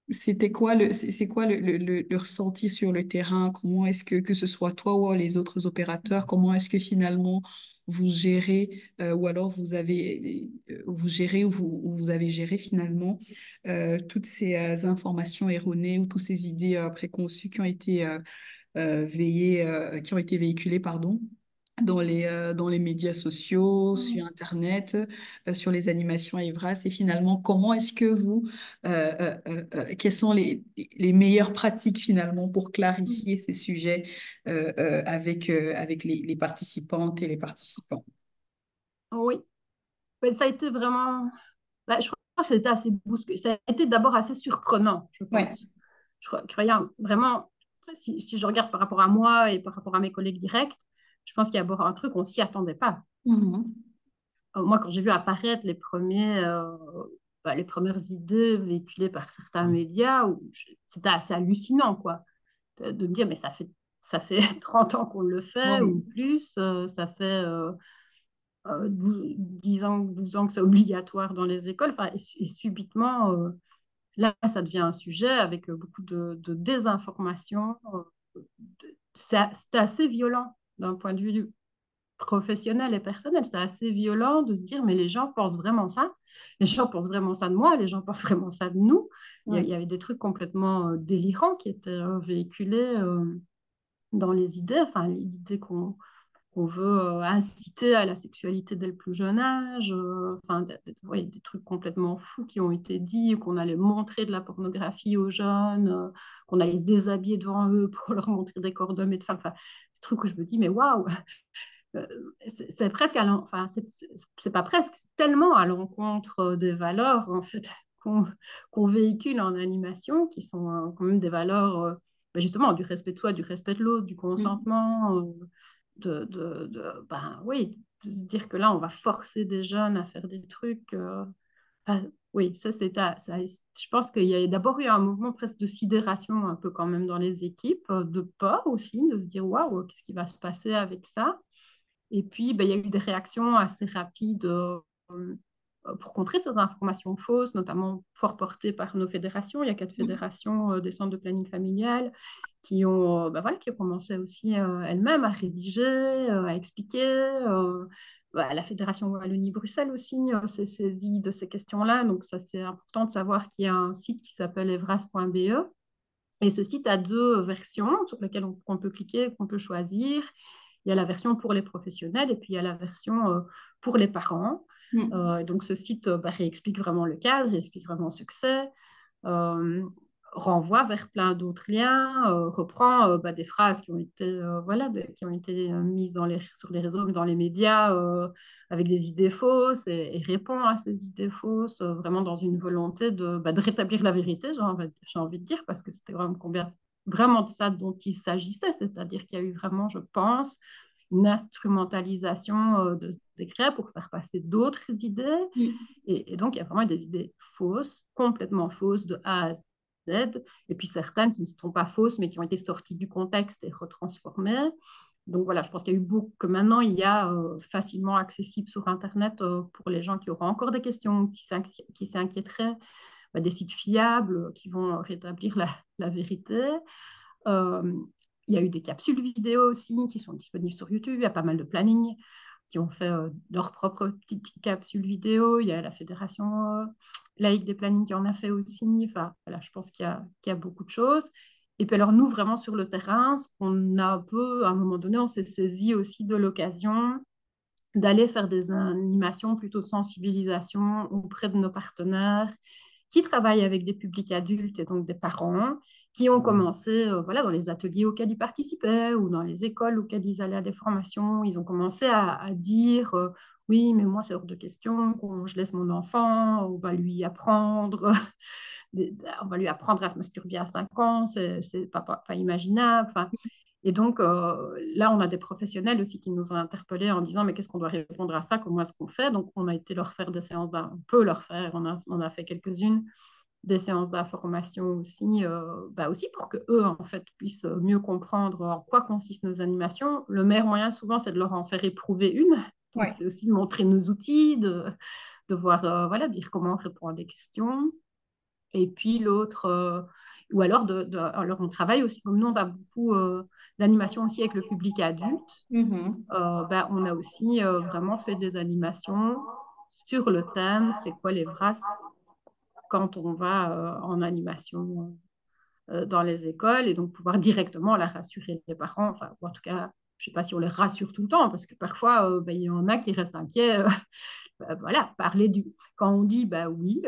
C'était quoi c'est quoi le ressenti sur le terrain? Comment est-ce que ce soit toi ou les autres opérateurs, comment est-ce que finalement vous gérez ou alors vous gérez ou vous avez géré finalement toutes ces informations erronées ou toutes ces idées préconçues qui ont été qui ont été véhiculées, pardon, dans les médias sociaux, Mm. sur Internet, sur les animations Evras. Et finalement, comment est-ce que quelles sont les meilleures pratiques finalement pour Mm. clarifier ces sujets avec les participantes et les participants? Oui, mais ça a été vraiment. Bah, je crois que c'était assez bousculé. Ça a été d'abord assez surprenant, je Ouais. pense. Croyais vraiment, si je regarde par rapport à moi et par rapport à mes collègues directs, je pense qu'il y a d'abord un truc, on s'y attendait pas. Mhm. Moi, quand j'ai vu apparaître les premières idées véhiculées par certains médias, c'était assez hallucinant, quoi, de me dire, mais ça fait 30 ans qu'on le fait Oui. ou plus, ça fait 10 ans, 12 ans que c'est obligatoire dans les écoles, enfin, et subitement, là, ça devient un sujet avec beaucoup de désinformation. C'était assez violent d'un point de vue professionnel et personnel. C'était assez violent de se dire, mais les gens pensent vraiment ça. Les gens pensent vraiment ça de moi. Les gens pensent vraiment ça de nous. Il Oui. y avait des trucs complètement délirants qui étaient véhiculés dans les idées. Enfin, l'idée qu'on veut inciter à la sexualité dès le plus jeune âge, enfin, ouais, des trucs complètement fous qui ont été dits, qu'on allait montrer de la pornographie aux jeunes, qu'on allait se déshabiller devant eux pour leur montrer des corps d'hommes et de femmes, enfin, des trucs où je me dis, mais waouh, euh, c'est presque enfin, c'est pas presque, c'est tellement à l'encontre des valeurs, en fait, qu'on véhicule en animation, qui sont quand même des valeurs, ben justement, du respect de soi, du respect de l'autre, du Mm. consentement, ben oui, de se dire que là, on va forcer des jeunes à faire des trucs. Enfin, oui, je pense qu'il y a d'abord eu un mouvement presque de sidération un peu quand même dans les équipes, de peur aussi, de se dire waouh, qu'est-ce qui va se passer avec ça? Et puis, ben, il y a eu des réactions assez rapides pour contrer ces informations fausses, notamment fort portées par nos fédérations. Il y a 4 fédérations des centres de planning familial qui ont commencé aussi elles-mêmes à rédiger, à expliquer. La Fédération Wallonie-Bruxelles aussi s'est saisie de ces questions-là. Donc, ça, c'est important de savoir qu'il y a un site qui s'appelle evras.be. Et ce site a 2 versions sur lesquelles on peut cliquer, qu'on peut choisir. Il y a la version pour les professionnels et puis il y a la version pour les parents. Mm. Donc ce site réexplique vraiment le cadre, réexplique vraiment ce que c'est, euh, renvoie vers plein d'autres liens, reprend des phrases qui ont été, qui ont été mises sur les réseaux, dans les médias, avec des idées fausses et répond à ces idées fausses, vraiment dans une volonté de rétablir la vérité, j'ai envie de dire, parce que c'était vraiment de ça dont il s'agissait, c'est-à-dire qu'il y a eu vraiment, je pense, une instrumentalisation de ce décret pour faire passer d'autres idées. Mm. Et donc, il y a vraiment des idées fausses, complètement fausses, de A à Z, et puis certaines qui ne sont pas fausses, mais qui ont été sorties du contexte et retransformées. Donc voilà, je pense qu'il y a eu beaucoup, que maintenant il y a facilement accessible sur Internet pour les gens qui auront encore des questions, qui s'inquiéteraient, des sites fiables qui vont rétablir la vérité. Euh, il y a eu des capsules vidéo aussi qui sont disponibles sur YouTube. Il y a pas mal de plannings qui ont fait leur propre petite capsule vidéo. Il y a la Fédération laïque des plannings qui en a fait aussi. Enfin, voilà, je pense qu'il y a beaucoup de choses. Et puis alors, nous, vraiment sur le terrain, ce qu'on a un peu, à un moment donné, on s'est saisi aussi de l'occasion d'aller faire des animations plutôt de sensibilisation auprès de nos partenaires qui travaillent avec des publics adultes et donc des parents qui ont commencé, dans les ateliers auxquels ils participaient ou dans les écoles auxquelles ils allaient à des formations, ils ont commencé à dire oui, mais moi, c'est hors de question, je laisse mon enfant, on va lui apprendre. On va lui apprendre à se masturber à 5 ans, c'est pas imaginable. Enfin, et donc, là, on a des professionnels aussi qui nous ont interpellés en disant, mais qu'est-ce qu'on doit répondre à ça? Comment est-ce qu'on fait? Donc, on a été leur faire des séances, on peut leur faire, on a fait quelques-unes, des séances d'information aussi, aussi pour que eux en fait, puissent mieux comprendre en quoi consistent nos animations. Le meilleur moyen, souvent, c'est de leur en faire éprouver une. Donc, Ouais. c'est aussi de montrer nos outils, de voir, dire comment on répond à des questions. Et puis l'autre, ou alors, alors on travaille aussi, comme nous, on a beaucoup d'animations aussi avec le public adulte. Mhm. On a aussi vraiment fait des animations sur le thème, c'est quoi les VRAS quand on va en animation dans les écoles, et donc pouvoir directement la rassurer les parents, enfin, ou en tout cas je ne sais pas si on les rassure tout le temps, parce que parfois, ben, il y en a qui restent inquiets. Voilà, parler du... Quand on dit, bah oui,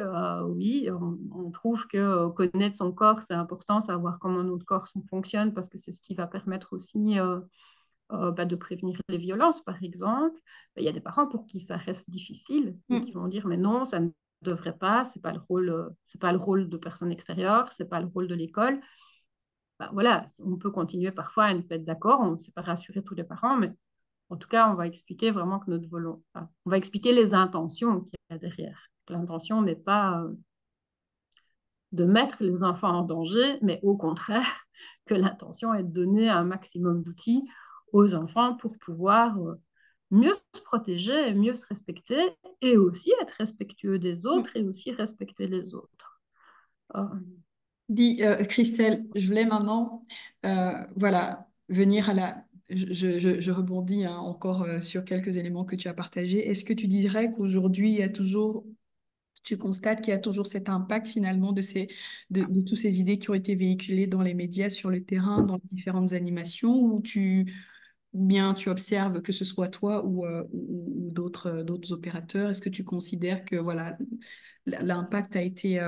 oui, on trouve que connaître son corps, c'est important, savoir comment notre corps fonctionne, parce que c'est ce qui va permettre aussi bah, de prévenir les violences, par exemple. Il y a des parents pour qui ça reste difficile et qui Mm. vont dire, mais non, ça ne devrait pas, c'est pas le rôle de personne extérieure, c'est pas le rôle de l'école. Bah, voilà, on peut continuer parfois à ne pas être d'accord, on ne sait pas rassurer tous les parents, mais en tout cas, on va expliquer vraiment que notre volonté, enfin, on va expliquer les intentions qu'il y a derrière. L'intention n'est pas de mettre les enfants en danger, mais au contraire, que l'intention est de donner un maximum d'outils aux enfants pour pouvoir mieux se protéger, mieux se respecter et aussi être respectueux des Mm. autres et aussi respecter les autres. Euh, Dis, Christelle, je voulais maintenant, voilà, venir à la... Je rebondis hein, encore sur quelques éléments que tu as partagés. Est-ce que tu dirais qu'aujourd'hui, il y a toujours, tu constates qu'il y a toujours cet impact finalement de toutes ces idées qui ont été véhiculées dans les médias, sur le terrain, dans les différentes animations, ou bien tu observes que ce soit toi ou d'autres opérateurs, est-ce que tu considères que voilà, l'impact a été...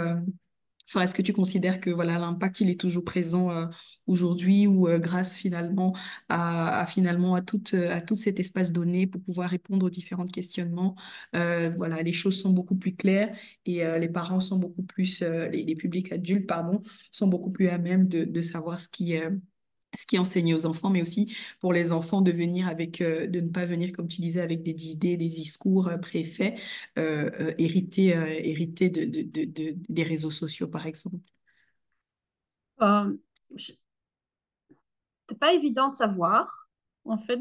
Enfin, est-ce que tu considères que voilà l'impact il est toujours présent aujourd'hui ou grâce finalement finalement à tout cet espace donné pour pouvoir répondre aux différents questionnements, voilà les choses sont beaucoup plus claires et les parents sont beaucoup plus les publics adultes pardon sont beaucoup plus à même de savoir ce qui est enseigné aux enfants, mais aussi pour les enfants de venir avec, de ne pas venir, comme tu disais, avec des idées, des discours préfaits, hérités des réseaux sociaux, par exemple. euh, c'est pas évident de savoir. En fait,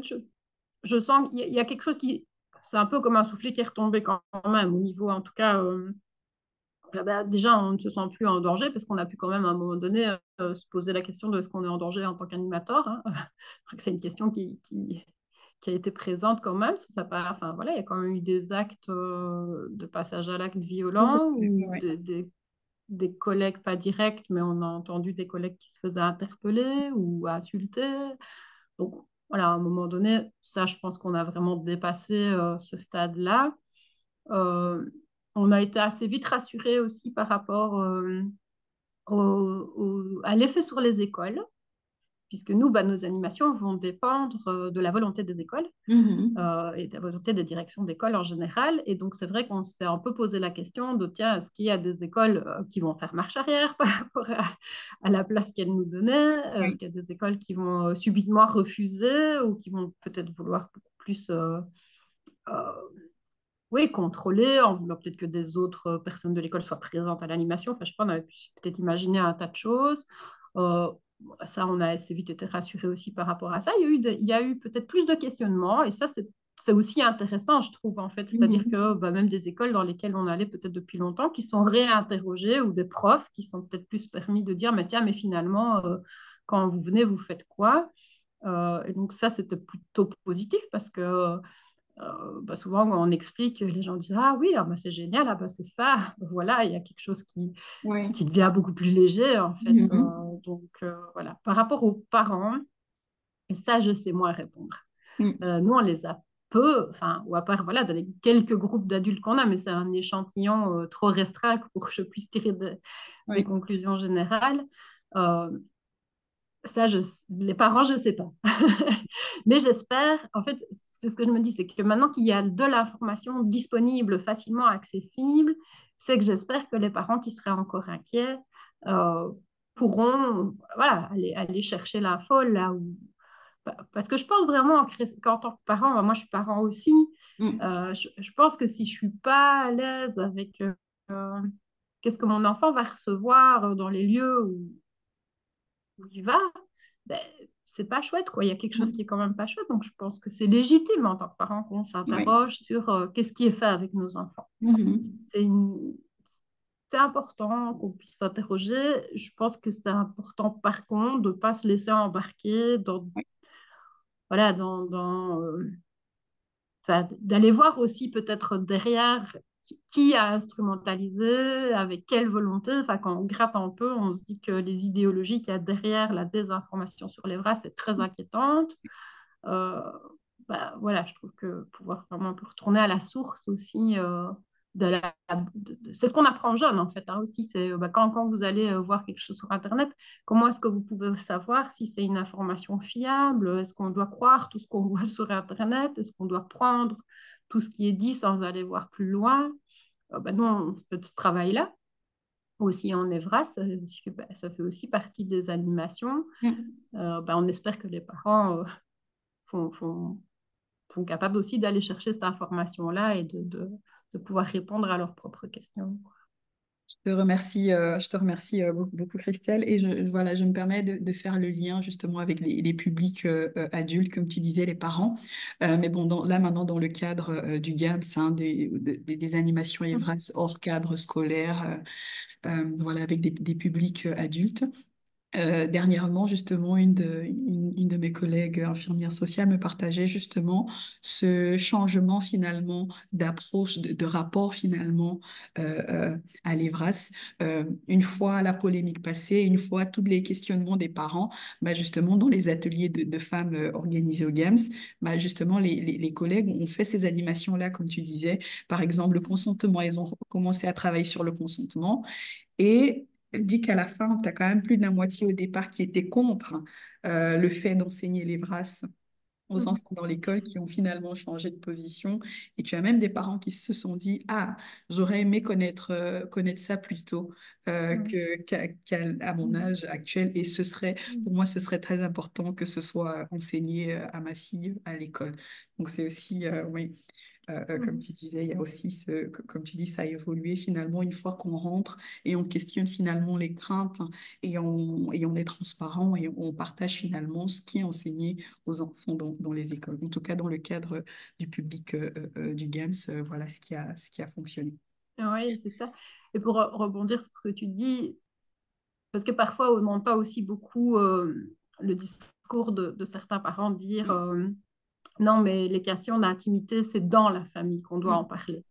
je sens qu'il y a quelque chose qui... C'est un peu comme un soufflet qui est retombé quand même, au niveau, en tout cas, bah, déjà, on ne se sent plus en danger parce qu'on a pu quand même, à un moment donné, se poser la question de est-ce qu'on est en danger en tant qu'animateur. Hein. Je crois que c'est une question qui a été présente quand même. Enfin, voilà, il y a quand même eu des actes de passage à l'acte Tout à violent fait, ou ouais. des collègues pas directs, mais on a entendu des collègues qui se faisaient interpeller ou insulter. Donc, voilà, à un moment donné, ça, je pense qu'on a vraiment dépassé ce stade-là. Euh, on a été assez vite rassurés aussi par rapport à l'effet sur les écoles, puisque nous, bah, nos animations vont dépendre de la volonté des écoles Mhm. et de la volonté des directions d'école en général. Et donc, c'est vrai qu'on s'est un peu posé la question de, tiens, est-ce qu'il y a des écoles qui vont faire marche arrière par rapport à la place qu'elles nous donnaient? Est-ce Oui, qu'il y a des écoles qui vont subitement refuser ou qui vont peut-être vouloir beaucoup plus euh, oui, contrôler, en voulant peut-être que des autres personnes de l'école soient présentes à l'animation. Enfin, je sais pas, on avait pu peut-être imaginer un tas de choses. Euh, Ça, on a assez vite été rassurés aussi par rapport à ça. Il y a eu peut-être plus de questionnements et ça, c'est aussi intéressant, je trouve, en fait. C'est-à-dire Mhm. que bah, même des écoles dans lesquelles on allait peut-être depuis longtemps, qui sont réinterrogées ou des profs qui sont peut-être plus permis de dire, mais tiens, mais finalement, quand vous venez, vous faites quoi? Et donc ça, c'était plutôt positif parce que bah, souvent, quand on explique, les gens disent ah oui, ah bah, c'est génial, ah bah, c'est ça. Voilà, il y a quelque chose oui. qui devient beaucoup plus léger, en fait. Mhm. Donc, voilà. Par rapport aux parents, et ça, je sais moins répondre. Mhm. Nous, on les a peu, enfin, ou à part, voilà, dans les quelques groupes d'adultes qu'on a, mais c'est un échantillon trop restreint pour que je puisse tirer des Oui, conclusions générales. Euh, Ça, les parents, je ne sais pas. Mais j'espère, en fait, c'est ce que je me dis, c'est que maintenant qu'il y a de l'information disponible, facilement accessible, c'est que j'espère que les parents qui seraient encore inquiets euh, pourront voilà, aller chercher l'info là où... Parce que je pense vraiment qu'en tant que parent, moi je suis parent aussi, Mhm. je pense que si je ne suis pas à l'aise avec qu'est-ce que mon enfant va recevoir dans les lieux où il va, ben, c'est pas chouette, quoi. Il y a quelque chose qui est quand même pas chouette. Donc, je pense que c'est légitime en tant que parent qu'on Oui. s'interroge sur qu'est-ce qui est fait avec nos enfants. Mhm. C'est une... c'est important qu'on puisse s'interroger. Je pense que c'est important, par contre, de ne pas se laisser embarquer Oui. voilà, enfin, d'aller voir aussi peut-être derrière qui a instrumentalisé, avec quelle volonté. Enfin, quand on gratte un peu, on se dit que les idéologies qu'il y a derrière la désinformation sur les vrais, c'est très inquiétante. euh, bah, voilà, je trouve que pouvoir vraiment un peu retourner à la source aussi de la, c'est ce qu'on apprend jeune en fait hein, aussi. C'est bah, quand vous allez voir quelque chose sur Internet, comment est-ce que vous pouvez savoir si c'est une information fiable? Est-ce qu'on doit croire tout ce qu'on voit sur Internet? Est-ce qu'on doit prendre tout ce qui est dit sans aller voir plus loin? Bah, nous, on fait ce travail-là aussi en Evra, ça fait aussi partie des animations. Mm. Bah, on espère que les parents font, font, sont capables aussi d'aller chercher cette information-là et de pouvoir répondre à leurs propres questions. Je te remercie beaucoup, beaucoup, Christelle. Et voilà, je me permets de faire le lien justement avec les publics adultes, comme tu disais, les parents. Mais bon, là maintenant, dans le cadre du GAMS, hein, des animations Evras hors cadre scolaire, voilà, avec des publics adultes. Dernièrement, justement, une de mes collègues infirmières sociales me partageait justement ce changement finalement d'approche, de rapport finalement à l'EVRAS. Une fois la polémique passée, une fois tous les questionnements des parents, bah justement dans les ateliers de femmes organisés au GAMS, bah justement les collègues ont fait ces animations-là, comme tu disais. Par exemple, le consentement, ils ont commencé à travailler sur le consentement. Et elle dit qu'à la fin, tu as quand même plus de la moitié au départ qui étaient contre le fait d'enseigner les VRAS aux Mhm. enfants dans l'école qui ont finalement changé de position. Et tu as même des parents qui se sont dit, ah, j'aurais aimé connaître ça plus tôt qu'à mon Mhm. âge actuel. Et pour Mhm. moi, ce serait très important que ce soit enseigné à ma fille à l'école. Donc c'est aussi, oui. Comme Mhm. tu disais, il y a aussi comme tu dis, ça a évolué finalement une fois qu'on rentre et on questionne finalement les craintes et on est transparent et on partage finalement ce qui est enseigné aux enfants dans les écoles. En tout cas, dans le cadre du public du GAMS, voilà ce qui a fonctionné. Oui, c'est ça. Et pour rebondir sur ce que tu dis, parce que parfois on n'entend pas aussi beaucoup le discours de certains parents dire Mm, non, mais les questions d'intimité, c'est dans la famille qu'on doit en mm, parler.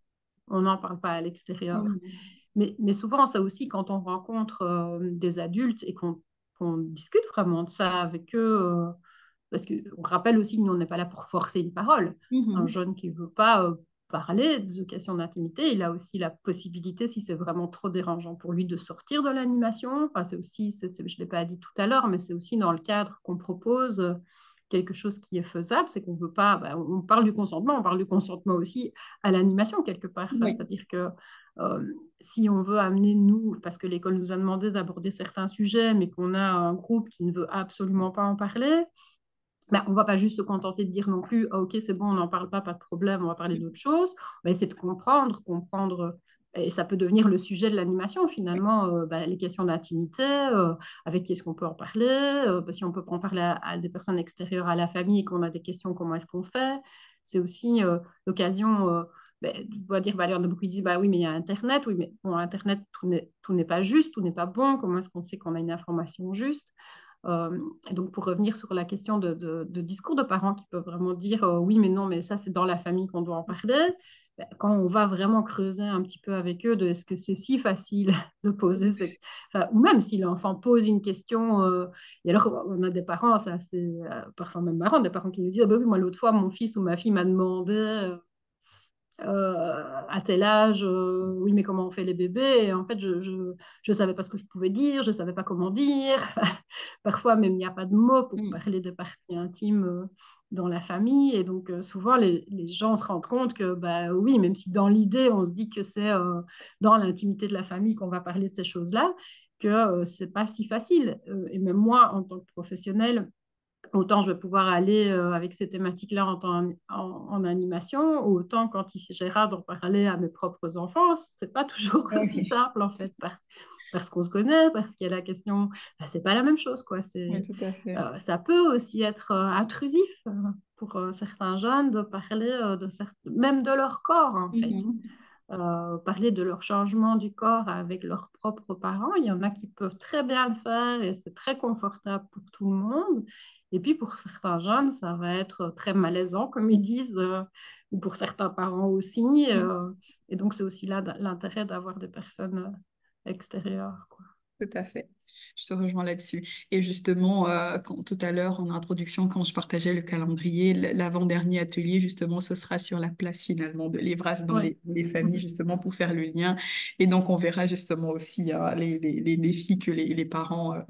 On n'en parle pas à l'extérieur. mm, Mais souvent, ça aussi, quand on rencontre des adultes et qu'on discute vraiment de ça avec eux, parce qu'on rappelle aussi que nous, on n'est pas là pour forcer une parole. Un mm, jeune qui ne veut pas parler de questions d'intimité, il a aussi la possibilité, si c'est vraiment trop dérangeant pour lui, de sortir de l'animation. Enfin, c'est aussi, je ne l'ai pas dit tout à l'heure, mais c'est aussi dans le cadre qu'on propose quelque chose qui est faisable, c'est qu'on veut pas, bah, on parle du consentement aussi à l'animation quelque part. mm. Enfin, Oui, c'est-à-dire que euh, si on veut amener, nous, parce que l'école nous a demandé d'aborder certains sujets, mais qu'on a un groupe qui ne veut absolument pas en parler, ben, on ne va pas juste se contenter de dire non plus, ah, ok, c'est bon, on n'en parle pas, pas de problème, on va parler d'autre chose. On va essayer de comprendre, et ça peut devenir le sujet de l'animation finalement, ben, les questions d'intimité, avec qui est-ce qu'on peut en parler, si on peut pas en parler à des personnes extérieures à la famille et qu'on a des questions, comment est-ce qu'on fait? C'est aussi l'occasion, ben, on va dire, ben, il y en a beaucoup qui disent, bah oui, mais il y a Internet, oui, mais bon, Internet, tout n'est pas juste, tout n'est pas bon, comment est-ce qu'on sait qu'on a une information juste? Et donc, pour revenir sur la question de discours de parents qui peuvent vraiment dire oui, mais non, mais ça, c'est dans la famille qu'on doit en parler. Ben, quand on va vraiment creuser un petit peu avec eux de est-ce que c'est si facile de poser enfin, ou même si l'enfant pose une question, et alors on a des parents, ça c'est parfois même marrant, des parents qui nous disent ah ben oui, moi l'autre fois, mon fils ou ma fille m'a demandé à tel âge, oui, mais comment on fait les bébés? Et en fait, je savais pas ce que je pouvais dire, je savais pas comment dire. Parfois, même, il n'y a pas de mots pour mm. parler des parties intimes dans la famille. Et donc, souvent, les gens se rendent compte que, bah oui, même si dans l'idée, on se dit que c'est dans l'intimité de la famille qu'on va parler de ces choses-là, que c'est pas si facile. Et même moi, en tant que professionnelle, autant je vais pouvoir aller avec ces thématiques-là en animation, ou autant quand il s'agira d'en parler à mes propres enfants, c'est pas toujours aussi Oui, simple en fait, parce qu'on se connaît, parce qu'il y a la question, ben, c'est pas la même chose quoi. oui, tout à fait. Ça peut aussi être intrusif pour certains jeunes de parler même de leur corps en fait. Mhm. Parler de leur changement du corps avec leurs propres parents. Il y en a qui peuvent très bien le faire et c'est très confortable pour tout le monde. Et puis pour certains jeunes, ça va être très malaisant, comme ils disent, ou pour certains parents aussi. Et donc c'est aussi là l'intérêt d'avoir des personnes extérieures, quoi. Tout à fait. Je te rejoins là-dessus. Et justement, tout à l'heure, en introduction, quand je partageais le calendrier, l'avant-dernier atelier, justement, ce sera sur la place finalement de l'Evras dans Oui. les familles, justement, pour faire le lien. Et donc, on verra justement aussi hein, les défis que les parents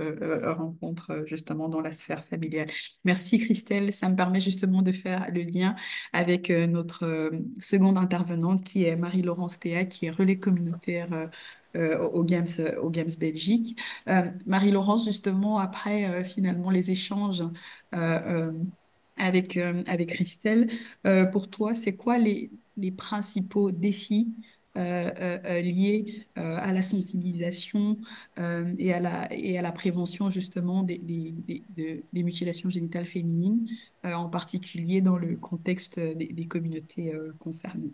rencontrent justement dans la sphère familiale. Merci, Christelle. Ça me permet justement de faire le lien avec notre seconde intervenante, qui est Marie-Laurence Théa, qui est relais communautaire. Au Games Belgique. Marie-Laurence, justement, après finalement les échanges avec Christelle, pour toi, c'est quoi les principaux défis liés à la sensibilisation et à la prévention justement des mutilations génitales féminines, en particulier dans le contexte des communautés concernées?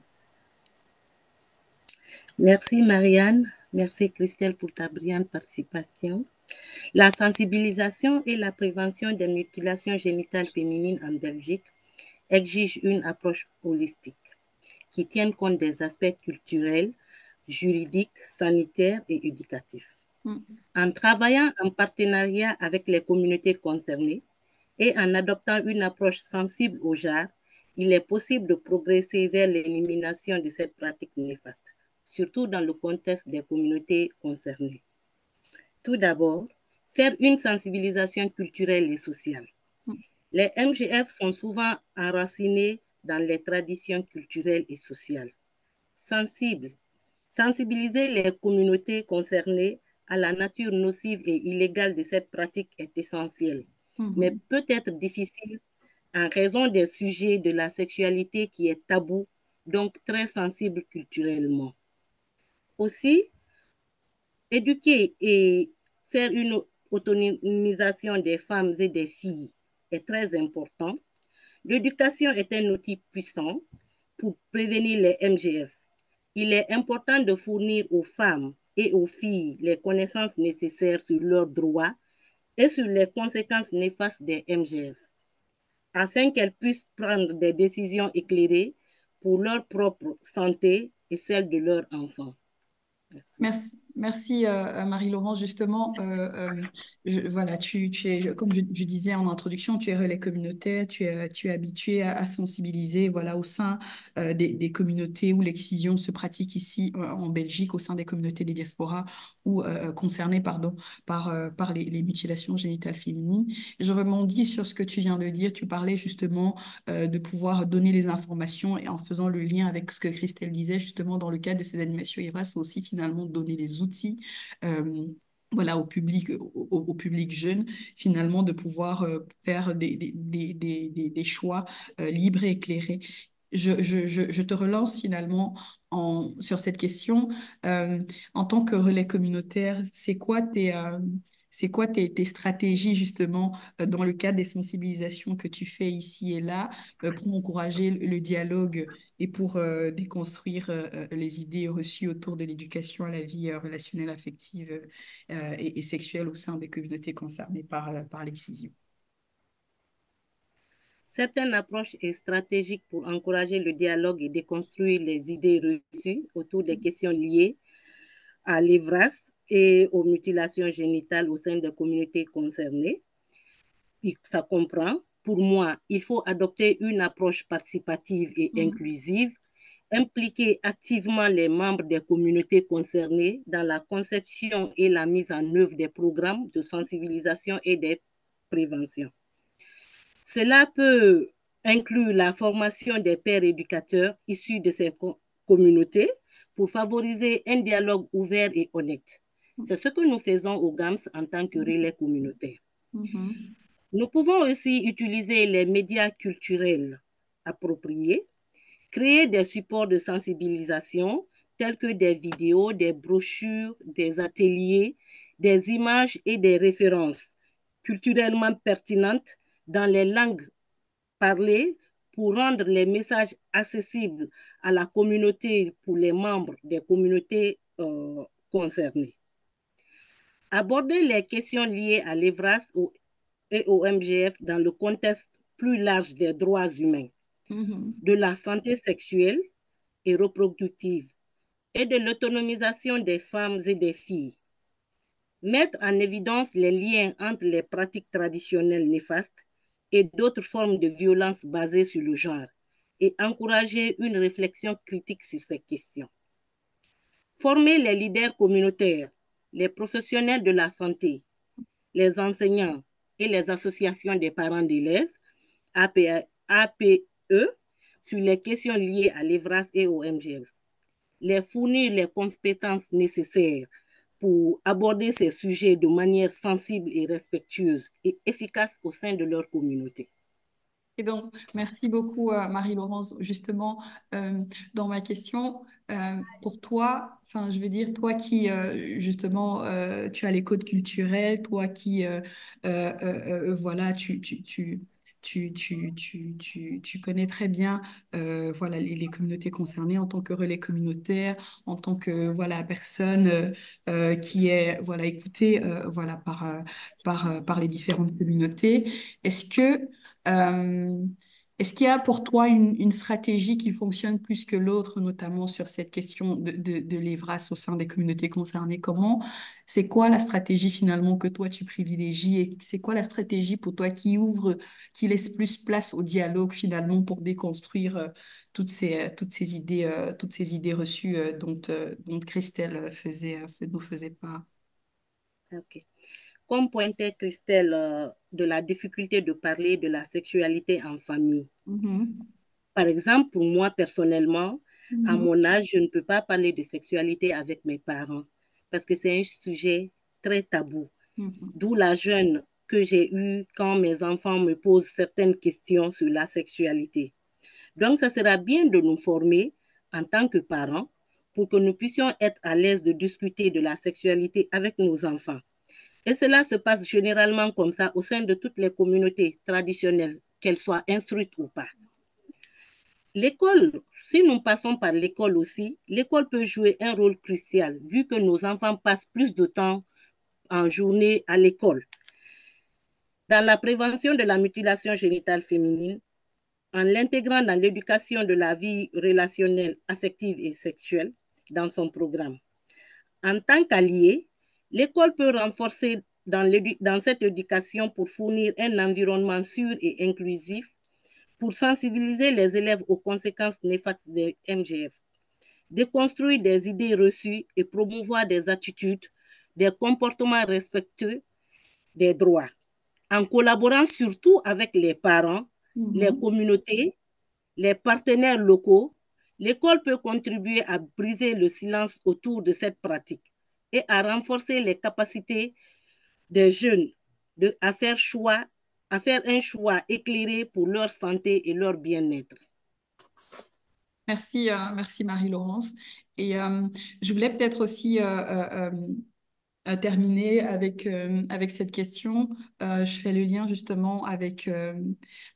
Merci Marianne, merci Christelle pour ta brillante participation. La sensibilisation et la prévention des mutilations génitales féminines en Belgique exigent une approche holistique qui tienne compte des aspects culturels, juridiques, sanitaires et éducatifs. Mm. En travaillant en partenariat avec les communautés concernées et en adoptant une approche sensible au genre, il est possible de progresser vers l'élimination de cette pratique néfaste, surtout dans le contexte des communautés concernées. Tout d'abord, faire une sensibilisation culturelle et sociale. Les MGF sont souvent enracinés dans les traditions culturelles et sociales. Sensibiliser les communautés concernées à la nature nocive et illégale de cette pratique est essentiel, mais Mhm. peut être difficile en raison des sujets de la sexualité qui est tabou, donc très sensible culturellement. Aussi, éduquer et faire une autonomisation des femmes et des filles est très important. L'éducation est un outil puissant pour prévenir les MGF. Il est important de fournir aux femmes et aux filles les connaissances nécessaires sur leurs droits et sur les conséquences néfastes des MGF, afin qu'elles puissent prendre des décisions éclairées pour leur propre santé et celle de leurs enfants. Merci. Merci Marie-Laurence. Justement, voilà, tu es, comme je disais en introduction, tu es relais communautaire, tu es habitué à sensibiliser, voilà, au sein des communautés où l'excision se pratique ici en Belgique, au sein des communautés des diasporas ou concernées, pardon, par les mutilations génitales féminines. Je rebondis sur ce que tu viens de dire. Tu parlais justement de pouvoir donner les informations et en faisant le lien avec ce que Christelle disait, justement, dans le cadre de ces animations IRA, c'est aussi finalement donner les outils. Voilà, au public jeune, finalement, de pouvoir faire des choix libres et éclairés. Je te relance finalement sur cette question. Euh, En tant que relais communautaire, c'est quoi tes stratégies justement dans le cadre des sensibilisations que tu fais ici et là pour encourager le dialogue et pour déconstruire les idées reçues autour de l'éducation à la vie relationnelle, affective et sexuelle au sein des communautés concernées par l'excision? Certaines approches et stratégiques pour encourager le dialogue et déconstruire les idées reçues autour des questions liées à l'EVRAS et aux mutilations génitales au sein des communautés concernées. Ça comprend, pour moi, il faut adopter une approche participative et Mhm. inclusive, impliquer activement les membres des communautés concernées dans la conception et la mise en œuvre des programmes de sensibilisation et de prévention. Cela peut inclure la formation des pères éducateurs issus de ces communautés pour favoriser un dialogue ouvert et honnête. C'est ce que nous faisons au GAMS en tant que relais communautaire. Mhm. Nous pouvons aussi utiliser les médias culturels appropriés, créer des supports de sensibilisation tels que des vidéos, des brochures, des ateliers, des images et des références culturellement pertinentes dans les langues parlées pour rendre les messages accessibles à la communauté pour les membres des communautés concernées. Aborder les questions liées à l'EVRAS et au MGF dans le contexte plus large des droits humains, Mhm. de la santé sexuelle et reproductive et de l'autonomisation des femmes et des filles mettre en évidence les liens entre les pratiques traditionnelles néfastes et d'autres formes de violence basées sur le genre et encourager une réflexion critique sur ces questions. Former les leaders communautaires, les professionnels de la santé, les enseignants et les associations des parents d'élèves, APE, sur les questions liées à l'EVRAS et au MGS. Les fournir les compétences nécessaires pour aborder ces sujets de manière sensible et respectueuse et efficace au sein de leur communauté. Et donc, merci beaucoup, Marie-Laurence. Justement, dans ma question, pour toi, enfin, je veux dire, toi qui, justement, tu as les codes culturels, toi qui, voilà, tu connais très bien, voilà, les communautés concernées en tant que relais communautaire, en tant que, voilà, personne, qui est, voilà, écoutée, voilà, par les différentes communautés. Est-ce que euh, est-ce qu'il y a pour toi une stratégie qui fonctionne plus que l'autre, notamment sur cette question de l'EVRAS au sein des communautés concernées? C'est quoi la stratégie finalement que toi tu privilégies et c'est quoi la stratégie pour toi qui ouvre, qui laisse plus place au dialogue finalement pour déconstruire toutes ces idées reçues dont Christelle nous faisait part? Okay. Comme pointait Christelle de la difficulté de parler de la sexualité en famille. Mhm. Par exemple, pour moi personnellement, à Mhm. mon âge, je ne peux pas parler de sexualité avec mes parents parce que c'est un sujet très tabou. Mhm. D'où la jeune que j'ai eue quand mes enfants me posent certaines questions sur la sexualité. Donc, ça sera bien de nous former en tant que parents pour que nous puissions être à l'aise de discuter de la sexualité avec nos enfants. Et cela se passe généralement comme ça au sein de toutes les communautés traditionnelles, qu'elles soient instruites ou pas. L'école, si nous passons par l'école aussi, l'école peut jouer un rôle crucial vu que nos enfants passent plus de temps en journée à l'école. Dans la prévention de la mutilation génitale féminine, en l'intégrant dans l'éducation de la vie relationnelle, affective et sexuelle dans son programme. En tant qu'allié, l'école peut renforcer dans cette éducation pour fournir un environnement sûr et inclusif, pour sensibiliser les élèves aux conséquences néfastes des MGF, déconstruire des idées reçues et promouvoir des attitudes, des comportements respectueux des droits, en collaborant surtout avec les parents, les Mhm. communautés, les partenaires locaux. L'école peut contribuer à briser le silence autour de cette pratique et à renforcer les capacités des jeunes à faire un choix éclairé pour leur santé et leur bien-être. Merci Marie-Laurence. Et je voulais peut-être aussi terminer avec cette question. Je fais le lien justement avec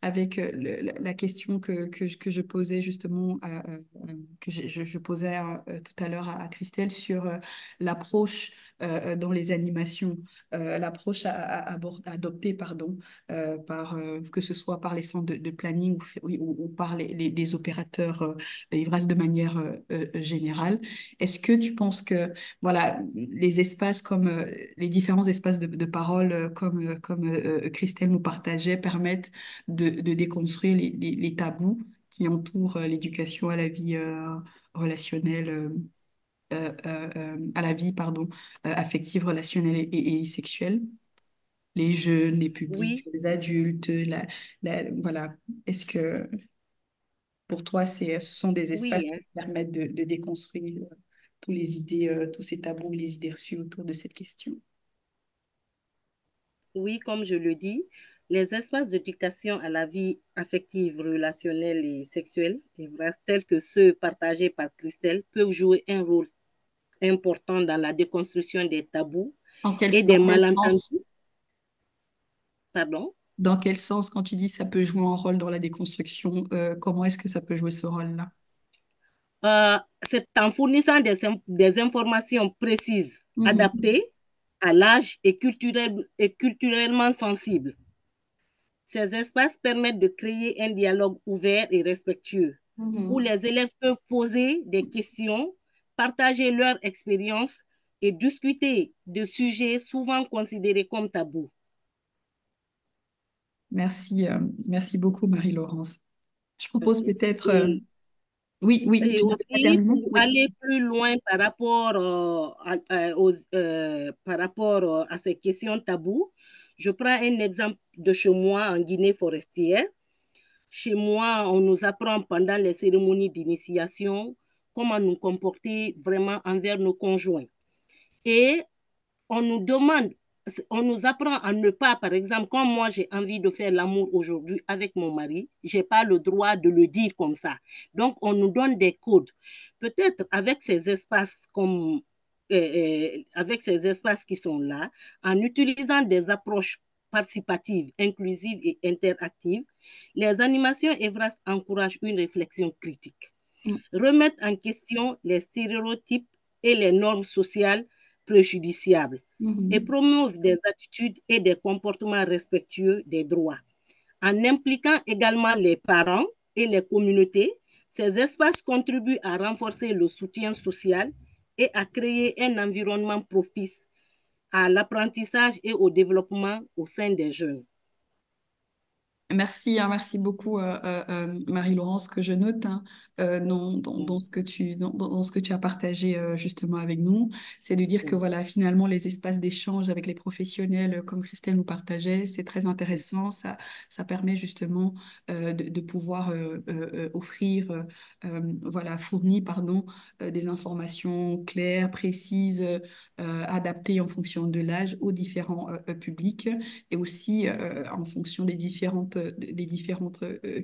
la question que je posais justement, je posais tout à l'heure à Christelle sur l'approche dans les animations, l'approche adoptée, pardon, que ce soit par les centres de planning ou par les opérateurs IVRAS de manière générale. Est-ce que tu penses que voilà, les espaces comme les différents espaces de parole comme Christelle nous partageait permettent de déconstruire les tabous qui entourent l'éducation à la vie relationnelle, à la vie, pardon, affective, relationnelle et sexuelle. Les jeunes, les publics, Oui, les adultes, voilà. Est-ce que pour toi, ce sont des oui, espaces qui hein. permettent de déconstruire tous les idées, tous ces tabous et les idées reçues autour de cette question? Oui, comme je le dis, les espaces d'éducation à la vie affective, relationnelle et sexuelle, tels que ceux partagés par Christelle, peuvent jouer un rôle important dans la déconstruction des tabous et des Dans quel sens, malentendus. Pardon. dans quel sens, quand tu dis ça peut jouer un rôle dans la déconstruction, comment est-ce que ça peut jouer ce rôle-là? C'est en fournissant des informations précises, Mhm, adaptées à l'âge et culturellement sensibles. Ces espaces permettent de créer un dialogue ouvert et respectueux, où mhm. les élèves peuvent poser des questions, partager leur expérience et discuter de sujets souvent considérés comme tabous. Merci, merci beaucoup, Marie-Laurence. Je propose peut-être... Et oui, oui, Et tu n'avais pas aussi, terminé? pour Oui. aller plus loin par rapport, par rapport à ces questions taboues, je prends un exemple de chez moi en Guinée forestière. Chez moi, on nous apprend pendant les cérémonies d'initiation comment nous comporter vraiment envers nos conjoints. Et on nous demande, on nous apprend à ne pas, par exemple, quand moi j'ai envie de faire l'amour aujourd'hui avec mon mari, j'ai pas le droit de le dire comme ça. Donc, on nous donne des codes. Peut-être avec ces espaces comme avec ces espaces qui sont là, en utilisant des approches participatives, inclusives et interactives, les animations EVRAS encouragent une réflexion critique, remettre en question les stéréotypes et les normes sociales préjudiciables et Mhm. promeuvent des attitudes et des comportements respectueux des droits. En impliquant également les parents et les communautés, ces espaces contribuent à renforcer le soutien social et à créer un environnement propice à l'apprentissage et au développement au sein des jeunes. Merci, hein, merci beaucoup, Marie-Laurence, que je note hein, dans ce que dans ce que tu as partagé justement avec nous. C'est de dire que voilà, finalement, les espaces d'échange avec les professionnels, comme Christelle nous partageait, c'est très intéressant. Ça permet justement de pouvoir offrir, voilà, fournir, pardon, des informations claires, précises, adaptées en fonction de l'âge aux différents publics et aussi en fonction des différentes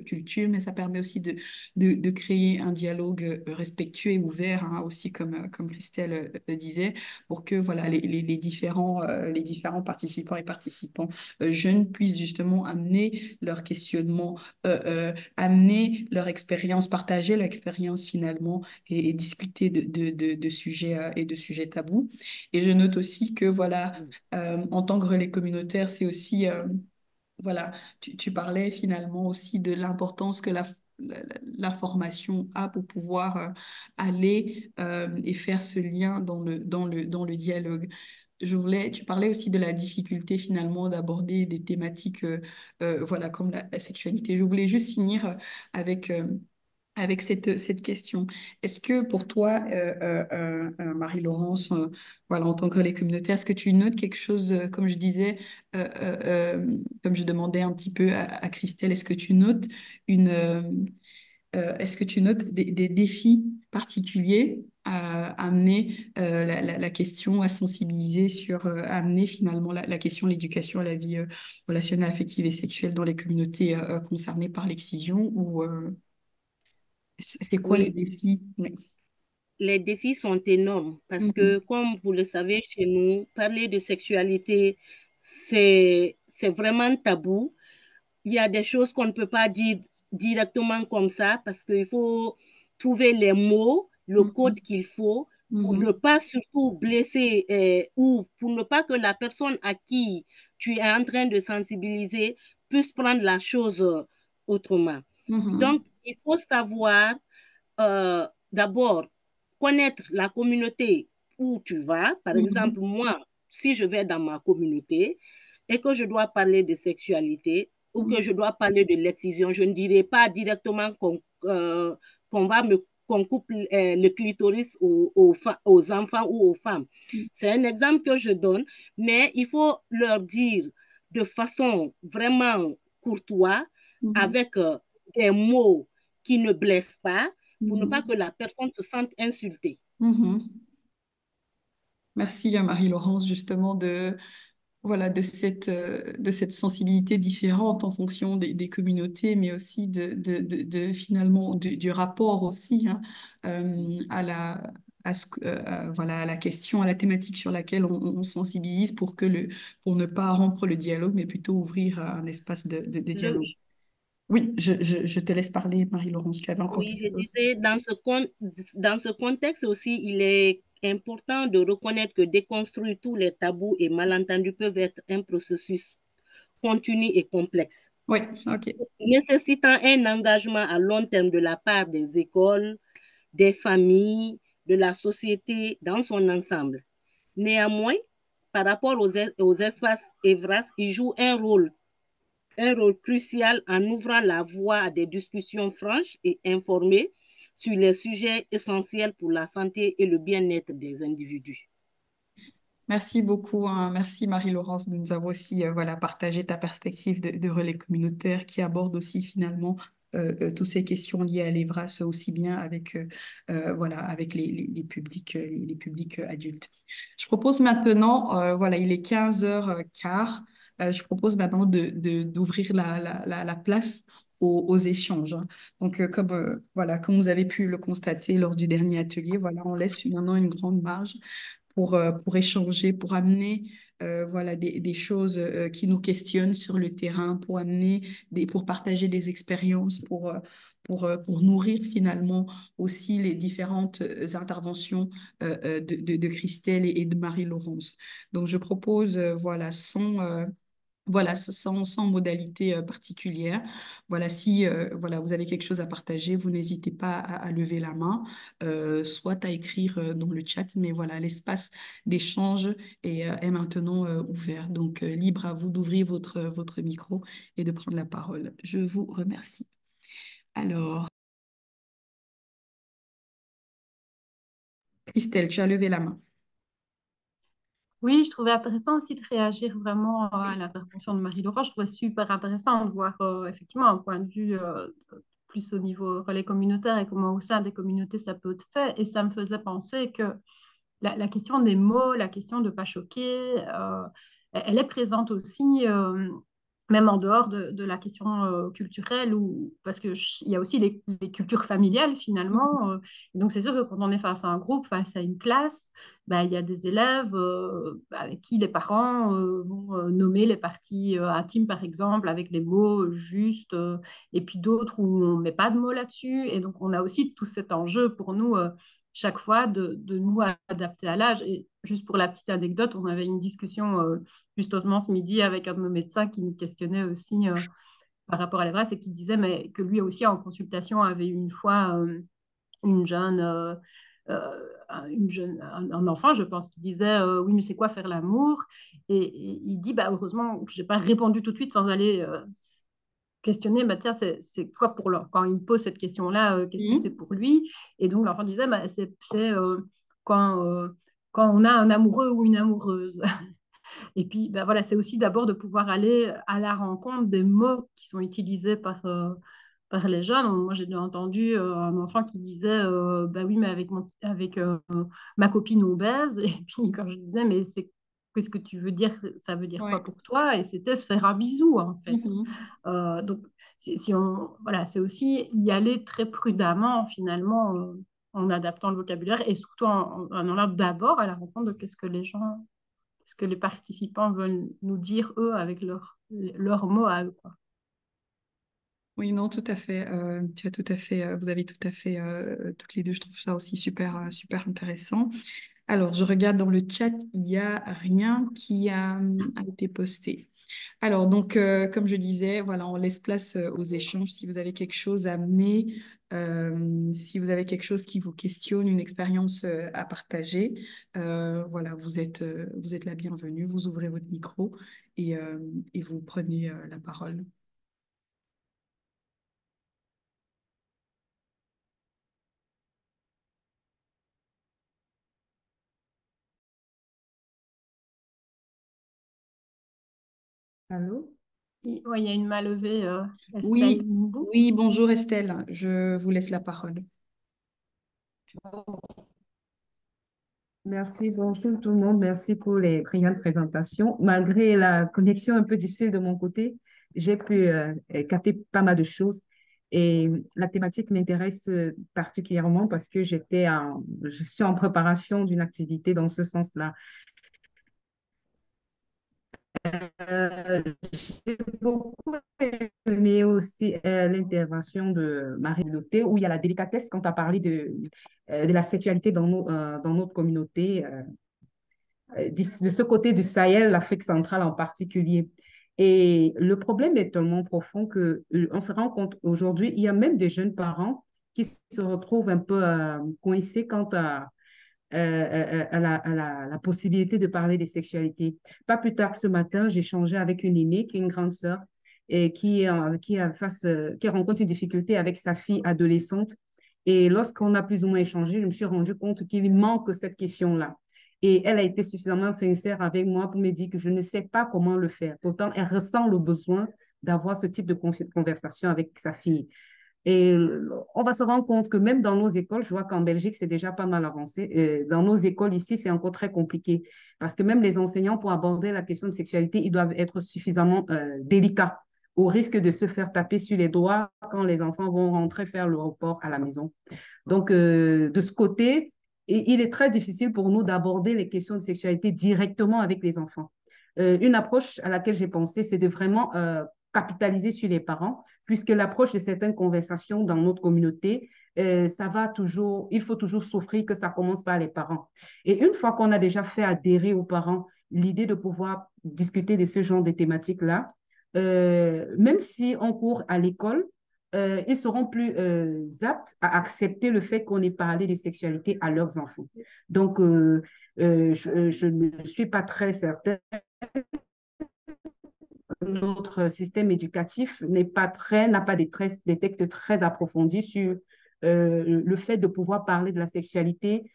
cultures, mais ça permet aussi de créer un dialogue respectueux et ouvert, hein, aussi comme Christelle disait, pour que voilà, les différents participants et participants jeunes puissent justement amener leur questionnement, amener leur expérience, partager leur expérience finalement et discuter de sujets et de sujets tabous. Et je note aussi que voilà, en tant que relais communautaire, c'est aussi, voilà, tu parlais finalement aussi de l'importance que la formation a pour pouvoir aller et faire ce lien dans le dialogue. Tu parlais aussi de la difficulté finalement d'aborder des thématiques, voilà, comme la sexualité. Je voulais juste finir avec avec cette question. Est-ce que pour toi, Marie-Laurence, voilà, en tant que relais communautaire, est-ce que tu notes quelque chose, comme je disais, comme je demandais un petit peu à Christelle, est-ce que tu notes des défis particuliers à amener la question, à sensibiliser sur, à amener finalement la question, l'éducation à la vie relationnelle, affective et sexuelle dans les communautés concernées par l'excision ou c'est quoi les Oui, défis? Oui. les défis sont énormes parce que, Mhm. comme vous le savez, chez nous, parler de sexualité, c'est vraiment tabou. Il y a des choses qu'on ne peut pas dire directement comme ça parce qu'il faut trouver les mots, le code Mhm. qu'il faut pour ne Mhm. pas surtout blesser ou pour ne pas que la personne à qui tu es en train de sensibiliser puisse prendre la chose autrement. Mhm. Donc, il faut savoir d'abord connaître la communauté où tu vas. Par Mhm. exemple, moi, si je vais dans ma communauté et que je dois parler de sexualité ou que Mhm. je dois parler de l'excision, je ne dirai pas directement qu'on va me qu'on coupe le clitoris aux enfants ou aux femmes. C'est un exemple que je donne, mais il faut leur dire de façon vraiment courtoise, Mhm. avec des mots qui ne blessent pas, pour ne pas Mhm. que la personne se sente insultée. Mhm. Merci à Marie-Laurence justement voilà, de cette sensibilité différente en fonction des communautés, mais aussi finalement du rapport aussi hein, à voilà, à la question, à la thématique sur laquelle on sensibilise pour ne pas rompre le dialogue, mais plutôt ouvrir un espace de Le, dialogue. Oui, je te laisse parler, Marie-Laurence, tu avais encore oui, quelque je chose. disais, dans ce contexte aussi, il est important de reconnaître que déconstruire tous les tabous et malentendus peuvent être un processus continu et complexe, Oui, ok. nécessitant un engagement à long terme de la part des écoles, des familles, de la société dans son ensemble. Néanmoins, par rapport aux espaces EVRAS, il joue un rôle crucial en ouvrant la voie à des discussions franches et informées sur les sujets essentiels pour la santé et le bien-être des individus. Merci beaucoup, hein. Merci Marie-Laurence de nous avoir aussi voilà, partagé ta perspective de relais communautaire qui aborde aussi finalement toutes ces questions liées à l'EVRAS aussi bien avec, voilà, avec les publics, les publics adultes. Je propose maintenant, voilà, il est 15h15, je propose maintenant d'ouvrir la place aux échanges, hein. Donc, voilà, comme vous avez pu le constater lors du dernier atelier, voilà, on laisse finalement une grande marge pour échanger, pour amener voilà, des choses qui nous questionnent sur le terrain, pour amener pour partager des expériences, pour nourrir finalement aussi les différentes interventions de Christelle et de Marie-Laurence. Donc, je propose, voilà, voilà, sans modalité particulière. Voilà, si voilà, vous avez quelque chose à partager, vous n'hésitez pas à lever la main, soit à écrire dans le chat. Mais voilà, l'espace d'échange est maintenant ouvert. Donc, libre à vous d'ouvrir votre micro et de prendre la parole. Je vous remercie. Alors, Christelle, tu as levé la main. Oui, je trouvais intéressant aussi de réagir vraiment à l'intervention de Marie-Laurent. Je trouvais super intéressant de voir effectivement un point de vue plus au niveau relais communautaire et comment au sein des communautés ça peut être fait. Et ça me faisait penser que la question des mots, la question de ne pas choquer, elle est présente aussi, même en dehors de la question culturelle, parce qu'il y a aussi les cultures familiales finalement. Donc c'est sûr que quand on est face à un groupe, face à une classe, bah, il y a des élèves avec qui les parents vont nommer les parties intimes, par exemple, avec les mots justes, et puis d'autres où on ne met pas de mots là-dessus. Et donc on a aussi tout cet enjeu pour nous chaque fois de nous adapter à l'âge. Et juste pour la petite anecdote, on avait une discussion justement ce midi avec un de nos médecins qui nous questionnait aussi par rapport à l'EVRAS et qui disait mais, que lui aussi en consultation avait eu une fois une jeune, un enfant, je pense, qui disait oui, mais c'est quoi faire l'amour? Et il dit bah, heureusement que je n'ai pas répondu tout de suite sans aller questionner, bah, tiens, c'est quoi pour l'enfant? Quand il pose cette question-là, qu'est-ce que c'est Mhm. pour lui? Et donc l'enfant disait, bah, quand, euh, quand on a un amoureux ou une amoureuse. Et puis, bah, voilà, c'est aussi d'abord de pouvoir aller à la rencontre des mots qui sont utilisés par les jeunes. Moi, j'ai entendu un enfant qui disait, bah oui, mais avec ma copine, on baise. Et puis, quand je disais, mais qu'est-ce que tu veux dire? Ça veut dire quoi Ouais. pour toi? Et c'était se faire un bisou, en fait. Mhm. Donc, si on, voilà, c'est aussi y aller très prudemment, finalement, en adaptant le vocabulaire et surtout en allant d'abord à la rencontre de qu'est-ce que les participants veulent nous dire, eux, avec leurs mots à eux, quoi. Oui, non, tout à fait. Tu as tout à fait, vous avez tout à fait, toutes les deux, je trouve ça aussi super, super intéressant. Alors, je regarde dans le chat, il n'y a rien qui a été posté. Alors, donc, comme je disais, voilà, on laisse place aux échanges. Si vous avez quelque chose à amener, si vous avez quelque chose qui vous questionne, une expérience à partager, voilà, vous êtes la bienvenue. Vous ouvrez votre micro et, euh, et vous prenez la parole. Allô? Ouais, il y a une main levée, Estelle Oui, Mbou. oui, bonjour Estelle, je vous laisse la parole. Merci, bonjour tout le monde. Merci pour les brillantes présentations. Malgré la connexion un peu difficile de mon côté, j'ai pu capter pas mal de choses. Et la thématique m'intéresse particulièrement parce que je suis en préparation d'une activité dans ce sens-là. J'ai beaucoup aimé aussi l'intervention de Marie Loté où il y a la délicatesse quand tu as parlé de la sexualité dans notre communauté. De ce côté du Sahel, l'Afrique centrale en particulier. Et le problème est tellement profond que on se rend compte aujourd'hui, il y a même des jeunes parents qui se retrouvent un peu coincés quant la possibilité de parler des sexualités. Pas plus tard que ce matin, j'ai échangé avec une aînée, qui est une grande sœur, et qui rencontre une difficulté avec sa fille adolescente. Et lorsqu'on a plus ou moins échangé, je me suis rendu compte qu'il manque cette question-là. Et elle a été suffisamment sincère avec moi pour me dire que je ne sais pas comment le faire. Pourtant, elle ressent le besoin d'avoir ce type de conversation avec sa fille. Et on va se rendre compte que même dans nos écoles, je vois qu'en Belgique, c'est déjà pas mal avancé. Dans nos écoles ici, c'est encore très compliqué parce que même les enseignants, pour aborder la question de sexualité, ils doivent être suffisamment délicats au risque de se faire taper sur les doigts quand les enfants vont rentrer faire le report à la maison. Donc, de ce côté, il est très difficile pour nous d'aborder les questions de sexualité directement avec les enfants. Une approche à laquelle j'ai pensé, c'est de vraiment capitaliser sur les parents, puisque l'approche de certaines conversations dans notre communauté, il faut toujours souffrir que ça commence par les parents. Et une fois qu'on a déjà fait adhérer aux parents l'idée de pouvoir discuter de ce genre de thématiques-là, même si on court à l'école, ils seront plus aptes à accepter le fait qu'on ait parlé de sexualité à leurs enfants. Donc, je ne suis pas très certaine. Notre système éducatif n'a pas des textes très approfondis sur le fait de pouvoir parler de la sexualité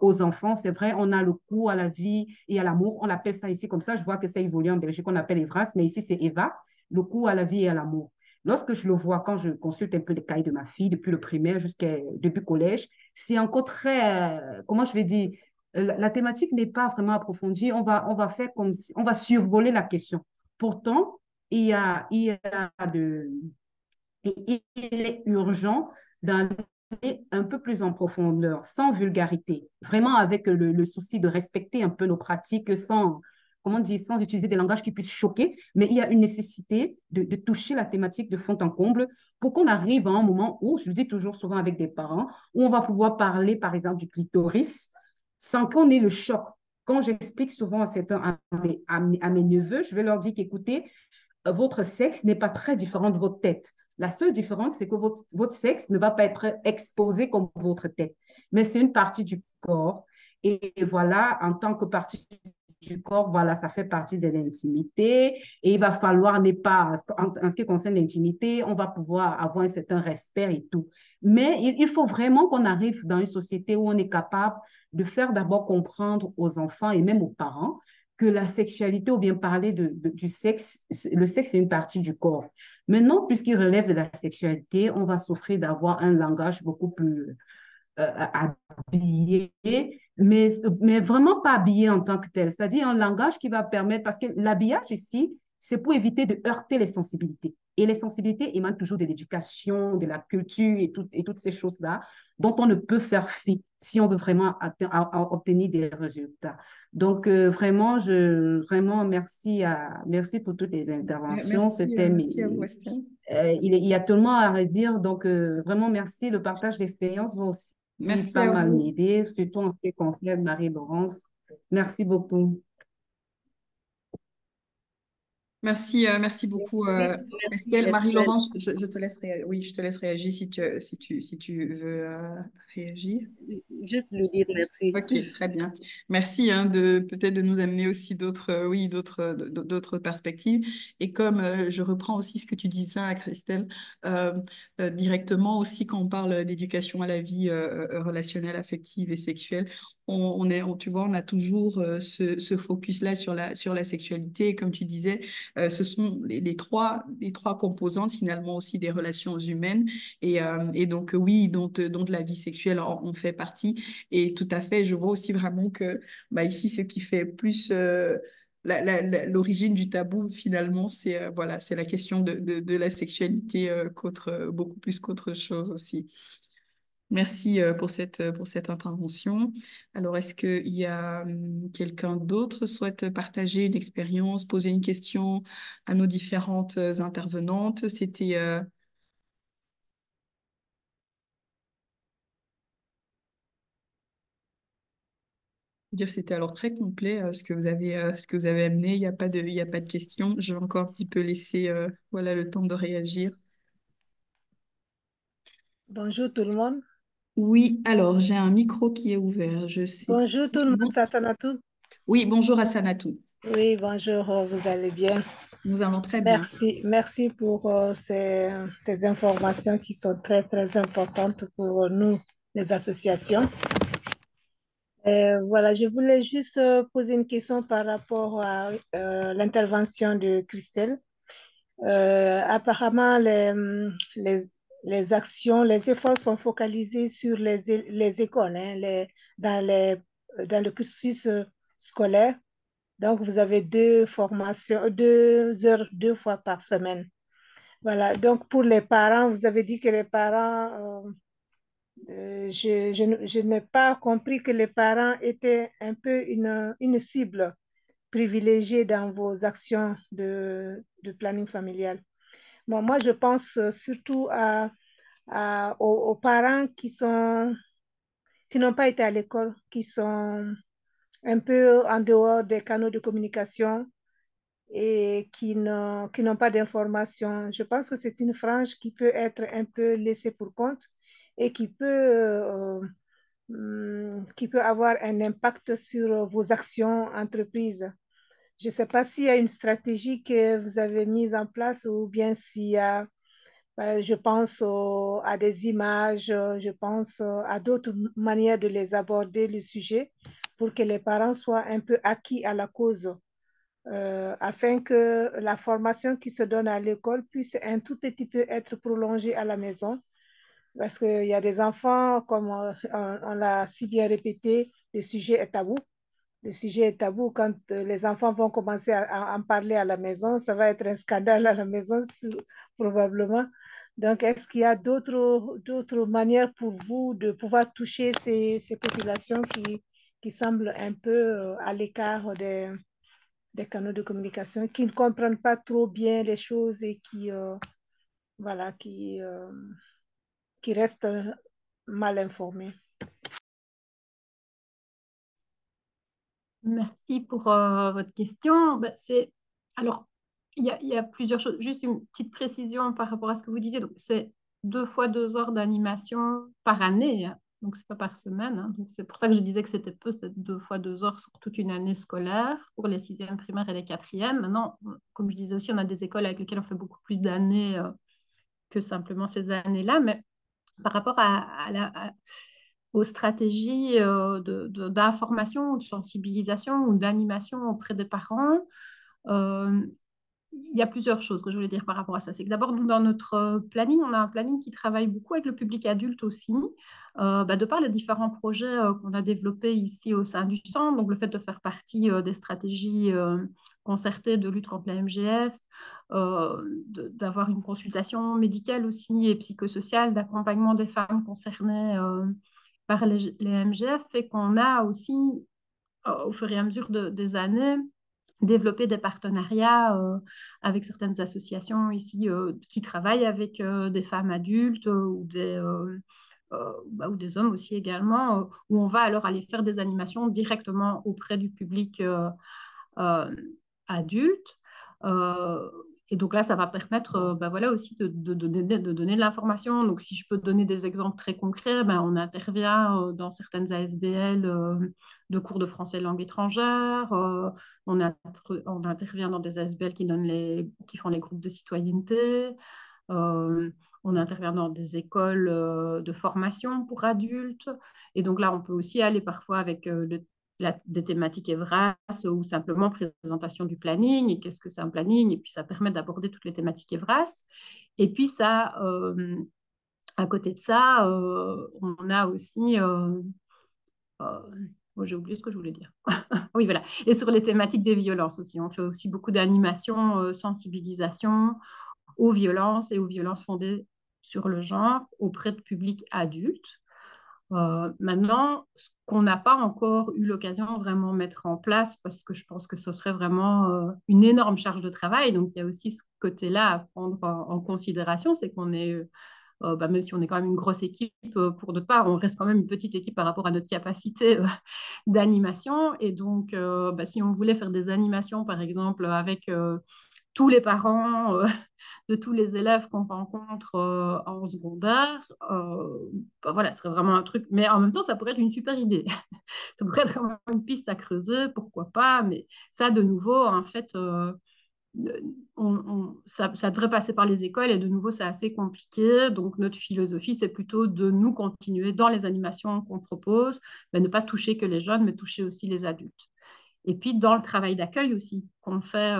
aux enfants. C'est vrai, on a le cours à la vie et à l'amour. On appelle ça ici comme ça. Je vois que ça évolue en Belgique, on appelle EVRAS, mais ici, c'est EVA, le cours à la vie et à l'amour. Lorsque je le vois, quand je consulte un peu les cahiers de ma fille, depuis le primaire jusqu'à depuis collège, c'est encore très, comment je vais dire, la thématique n'est pas vraiment approfondie. On va faire comme si, on va survoler la question. Pourtant, il est urgent d'aller un peu plus en profondeur, sans vulgarité, vraiment avec le souci de respecter un peu nos pratiques sans, comment dire, sans utiliser des langages qui puissent choquer, mais il y a une nécessité de toucher la thématique de fond en comble pour qu'on arrive à un moment où, je le dis toujours souvent avec des parents, où on va pouvoir parler, par exemple, du clitoris sans qu'on ait le choc. Quand j'explique souvent à mes neveux, je vais leur dire qu'écoutez, votre sexe n'est pas très différent de votre tête. La seule différence, c'est que votre sexe ne va pas être exposé comme votre tête, mais c'est une partie du corps. Et voilà, en tant que partie du corps, voilà, ça fait partie de l'intimité. Et il va falloir ne pas, en ce qui concerne l'intimité, on va pouvoir avoir un certain respect et tout. Mais il faut vraiment qu'on arrive dans une société où on est capable de faire d'abord comprendre aux enfants et même aux parents que la sexualité ou bien parler du sexe, le sexe est une partie du corps. Maintenant, puisqu'il relève de la sexualité, on va souffrir d'avoir un langage beaucoup plus habillé, mais vraiment pas habillé en tant que tel. C'est-à-dire un langage qui va permettre, parce que l'habillage ici, c'est pour éviter de heurter les sensibilités. Et les sensibilités émanent toujours de l'éducation, de la culture et toutes ces choses-là dont on ne peut faire fi si on veut vraiment obtenir des résultats. Donc, vraiment, merci pour toutes les interventions. Ce thème, Merci à vous, Estelle. il y a tellement à redire. Donc, vraiment, merci. Le partage d'expérience va aussi Merci pas à mal vous. m'aider, surtout en ce qui concerne Marie-Laurence. Merci beaucoup. Merci beaucoup, Merci, Estelle. Estelle. Marie-Laurence, je te laisse oui, je te laisse réagir si tu veux réagir. Juste lui dire merci. Ok, très bien. Merci de peut-être de nous amener aussi d'autres oui d'autres perspectives. Et comme je reprends aussi ce que tu disais à Christelle directement aussi quand on parle d'éducation à la vie relationnelle, affective et sexuelle, tu vois on a toujours ce focus là sur la sexualité. Et comme tu disais, ce sont les trois composantes finalement aussi des relations humaines et donc oui dont la vie sexuelle en fait partie. Et tout à fait, je vois aussi vraiment que bah, ici, ce qui fait plus l'origine du tabou, finalement, c'est voilà, c'est la question de la sexualité beaucoup plus qu'autre chose aussi. Merci pour cette intervention. Alors, est-ce qu'il y a quelqu'un d'autre souhaite partager une expérience, poser une question à nos différentes intervenantes? C'était dire c'était alors très complet ce que vous avez amené. Il y a pas de questions. Je vais encore un petit peu laisser voilà le temps de réagir. Bonjour tout le monde. Oui, alors j'ai un micro qui est ouvert, je sais. Bonjour tout le monde, Satanatou. Oui, bonjour Assanatou. Oui, bonjour, vous allez bien. Nous allons très bien. Merci pour ces informations qui sont très, très importantes pour nous, les associations. Voilà, je voulais juste poser une question par rapport à l'intervention de Christelle. Apparemment, les actions, les efforts sont focalisés sur les écoles, hein, dans le cursus scolaire. Donc, vous avez deux formations, 2 heures, 2 fois par semaine. Voilà. Donc, pour les parents, vous avez dit que les parents, je n'ai pas compris que les parents étaient un peu une cible privilégiée dans vos actions de planning familial. Bon, moi, je pense surtout aux parents qui n'ont pas été à l'école, qui sont un peu en dehors des canaux de communication et qui n'ont pas d'informations. Je pense que c'est une frange qui peut être un peu laissée pour compte et qui peut avoir un impact sur vos actions entreprises. Je ne sais pas s'il y a une stratégie que vous avez mise en place ou bien s'il y a, je pense à des images, je pense à d'autres manières de les aborder, le sujet, pour que les parents soient un peu acquis à la cause, afin que la formation qui se donne à l'école puisse un tout petit peu être prolongée à la maison. Parce qu'il y a des enfants, comme on l'a si bien répété, le sujet est tabou. Le sujet est tabou. Quand les enfants vont commencer à en parler à la maison, ça va être un scandale à la maison, probablement. Donc, est-ce qu'il y a d'autres manières pour vous de pouvoir toucher ces populations qui semblent un peu à l'écart des canaux de communication, qui ne comprennent pas trop bien les choses et voilà, qui restent mal informés? Merci pour votre question. Ben, alors, il y a plusieurs choses. Juste une petite précision par rapport à ce que vous disiez. Donc, c'est 2 fois 2 heures d'animation par année, hein. Donc, c'est pas par semaine, hein. Donc, c'est pour ça que je disais que c'était peu, c'est 2 fois 2 heures sur toute une année scolaire pour les sixièmes primaires et les quatrièmes. Maintenant, comme je disais aussi, on a des écoles avec lesquelles on fait beaucoup plus d'années que simplement ces années-là. Mais par rapport aux stratégies d'information, de sensibilisation ou d'animation auprès des parents, euh, il y a plusieurs choses que je voulais dire par rapport à ça. C'est que d'abord, nous, dans notre planning, on a un planning qui travaille beaucoup avec le public adulte aussi, de par les différents projets qu'on a développés ici au sein du centre. Donc, le fait de faire partie des stratégies concertées de lutte contre la MGF, d'avoir une consultation médicale aussi et psychosociale, d'accompagnement des femmes concernées par les MGF, fait qu'on a aussi, au fur et à mesure des années, développer des partenariats avec certaines associations ici qui travaillent avec des femmes adultes ou des hommes aussi également, où on va alors aller faire des animations directement auprès du public euh, adulte. Euh, et donc là, ça va permettre voilà, aussi de donner de l'information. Donc, si je peux donner des exemples très concrets, on intervient dans certaines ASBL de cours de français langue étrangère. On intervient dans des ASBL qui font les groupes de citoyenneté. On intervient dans des écoles de formation pour adultes. Et donc là, on peut aussi aller parfois avec des thématiques EVRAS ou simplement présentation du planning et qu'est-ce que c'est un planning. Et puis, ça permet d'aborder toutes les thématiques EVRAS. Et puis, à côté de ça, on a aussi... j'ai oublié ce que je voulais dire. Oui, voilà. Et sur les thématiques des violences aussi. On fait aussi beaucoup d'animation, sensibilisation aux violences et aux violences fondées sur le genre auprès de publics adultes. Maintenant, ce qu'on n'a pas encore eu l'occasion de vraiment mettre en place, parce que je pense que ce serait vraiment une énorme charge de travail, donc il y a aussi ce côté-là à prendre en considération, c'est qu'on est, même si on est quand même une grosse équipe pour notre part, on reste quand même une petite équipe par rapport à notre capacité d'animation. Et donc, si on voulait faire des animations, par exemple, avec tous les parents de tous les élèves qu'on rencontre en secondaire, bah voilà, ce serait vraiment un truc. Mais en même temps, ça pourrait être une super idée. Ça pourrait être vraiment une piste à creuser, pourquoi pas. Mais ça, de nouveau, en fait, ça devrait passer par les écoles et de nouveau, c'est assez compliqué. Donc, notre philosophie, c'est plutôt de nous continuer dans les animations qu'on propose, mais ne pas toucher que les jeunes, mais toucher aussi les adultes. Et puis, dans le travail d'accueil aussi, qu'on fait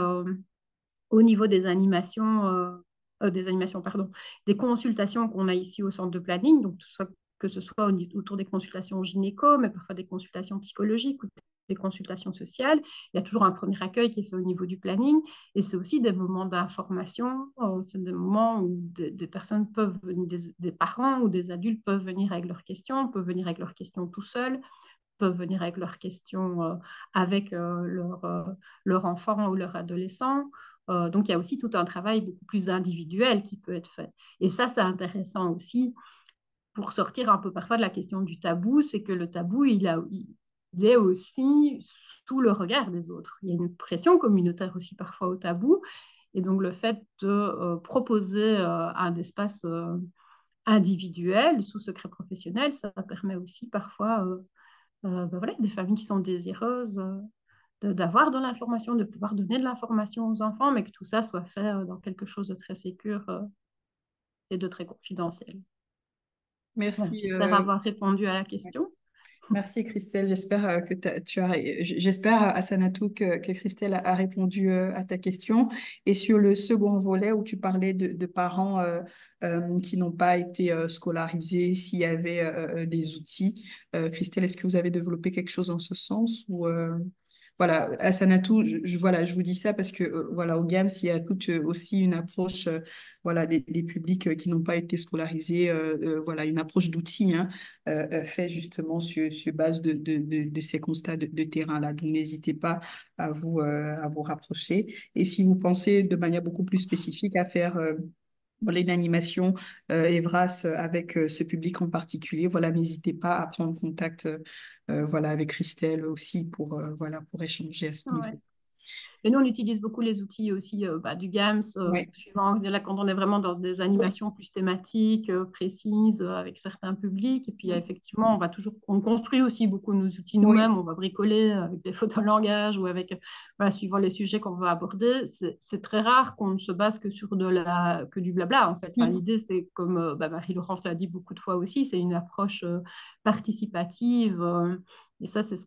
au niveau des animations, pardon, des consultations qu'on a ici au centre de planning, donc que ce soit autour des consultations gynéco, mais parfois des consultations psychologiques ou des consultations sociales. Il y a toujours un premier accueil qui est fait au niveau du planning et c'est aussi des moments d'information, c'est des moments où des personnes peuvent venir, des parents ou des adultes peuvent venir avec leurs questions, peuvent venir avec leurs questions tout seuls, peuvent venir avec leurs questions avec leur enfant ou leur adolescent. Donc, il y a aussi tout un travail beaucoup plus individuel qui peut être fait. Et ça, c'est intéressant aussi pour sortir un peu parfois de la question du tabou, c'est que le tabou, il est aussi sous le regard des autres. Il y a une pression communautaire aussi parfois au tabou. Et donc, le fait de proposer un espace individuel sous secret professionnel, ça permet aussi parfois ben voilà, des familles qui sont désireuses d'avoir de l'information, de pouvoir donner de l'information aux enfants, mais que tout ça soit fait dans quelque chose de très sécure et de très confidentiel. Voilà, Merci. j'espère avoir répondu à la question. Merci Christelle, j'espère que j'espère Assanatou que Christelle a répondu à ta question. Et sur le second volet où tu parlais de parents qui n'ont pas été scolarisés, s'il y avait des outils, Christelle, est-ce que vous avez développé quelque chose en ce sens ou voilà, Assanatou, voilà, je vous dis ça parce que voilà, au GAMS, il y a toute aussi une approche voilà, des publics qui n'ont pas été scolarisés, voilà, une approche d'outils, hein, fait justement sur base de ces constats de terrain-là. Donc, n'hésitez pas à vous rapprocher. Et si vous pensez de manière beaucoup plus spécifique à faire voilà, une animation Evras avec ce public en particulier, voilà, n'hésitez pas à prendre contact voilà, avec Christelle aussi voilà, pour échanger à ce Ouais. niveau. Et nous, on utilise beaucoup les outils aussi du GAMS, Ouais. suivant là, quand on est vraiment dans des animations plus thématiques, précises, avec certains publics. Et puis, effectivement, on construit aussi beaucoup nos outils Oui. nous-mêmes. On va bricoler avec des photolangage ou avec, voilà, suivant les sujets qu'on veut aborder. C'est très rare qu'on ne se base que sur que du blabla, en fait. Enfin, l'idée, c'est, comme Marie-Laurence l'a dit beaucoup de fois aussi, c'est une approche participative. Et ça, c'est ce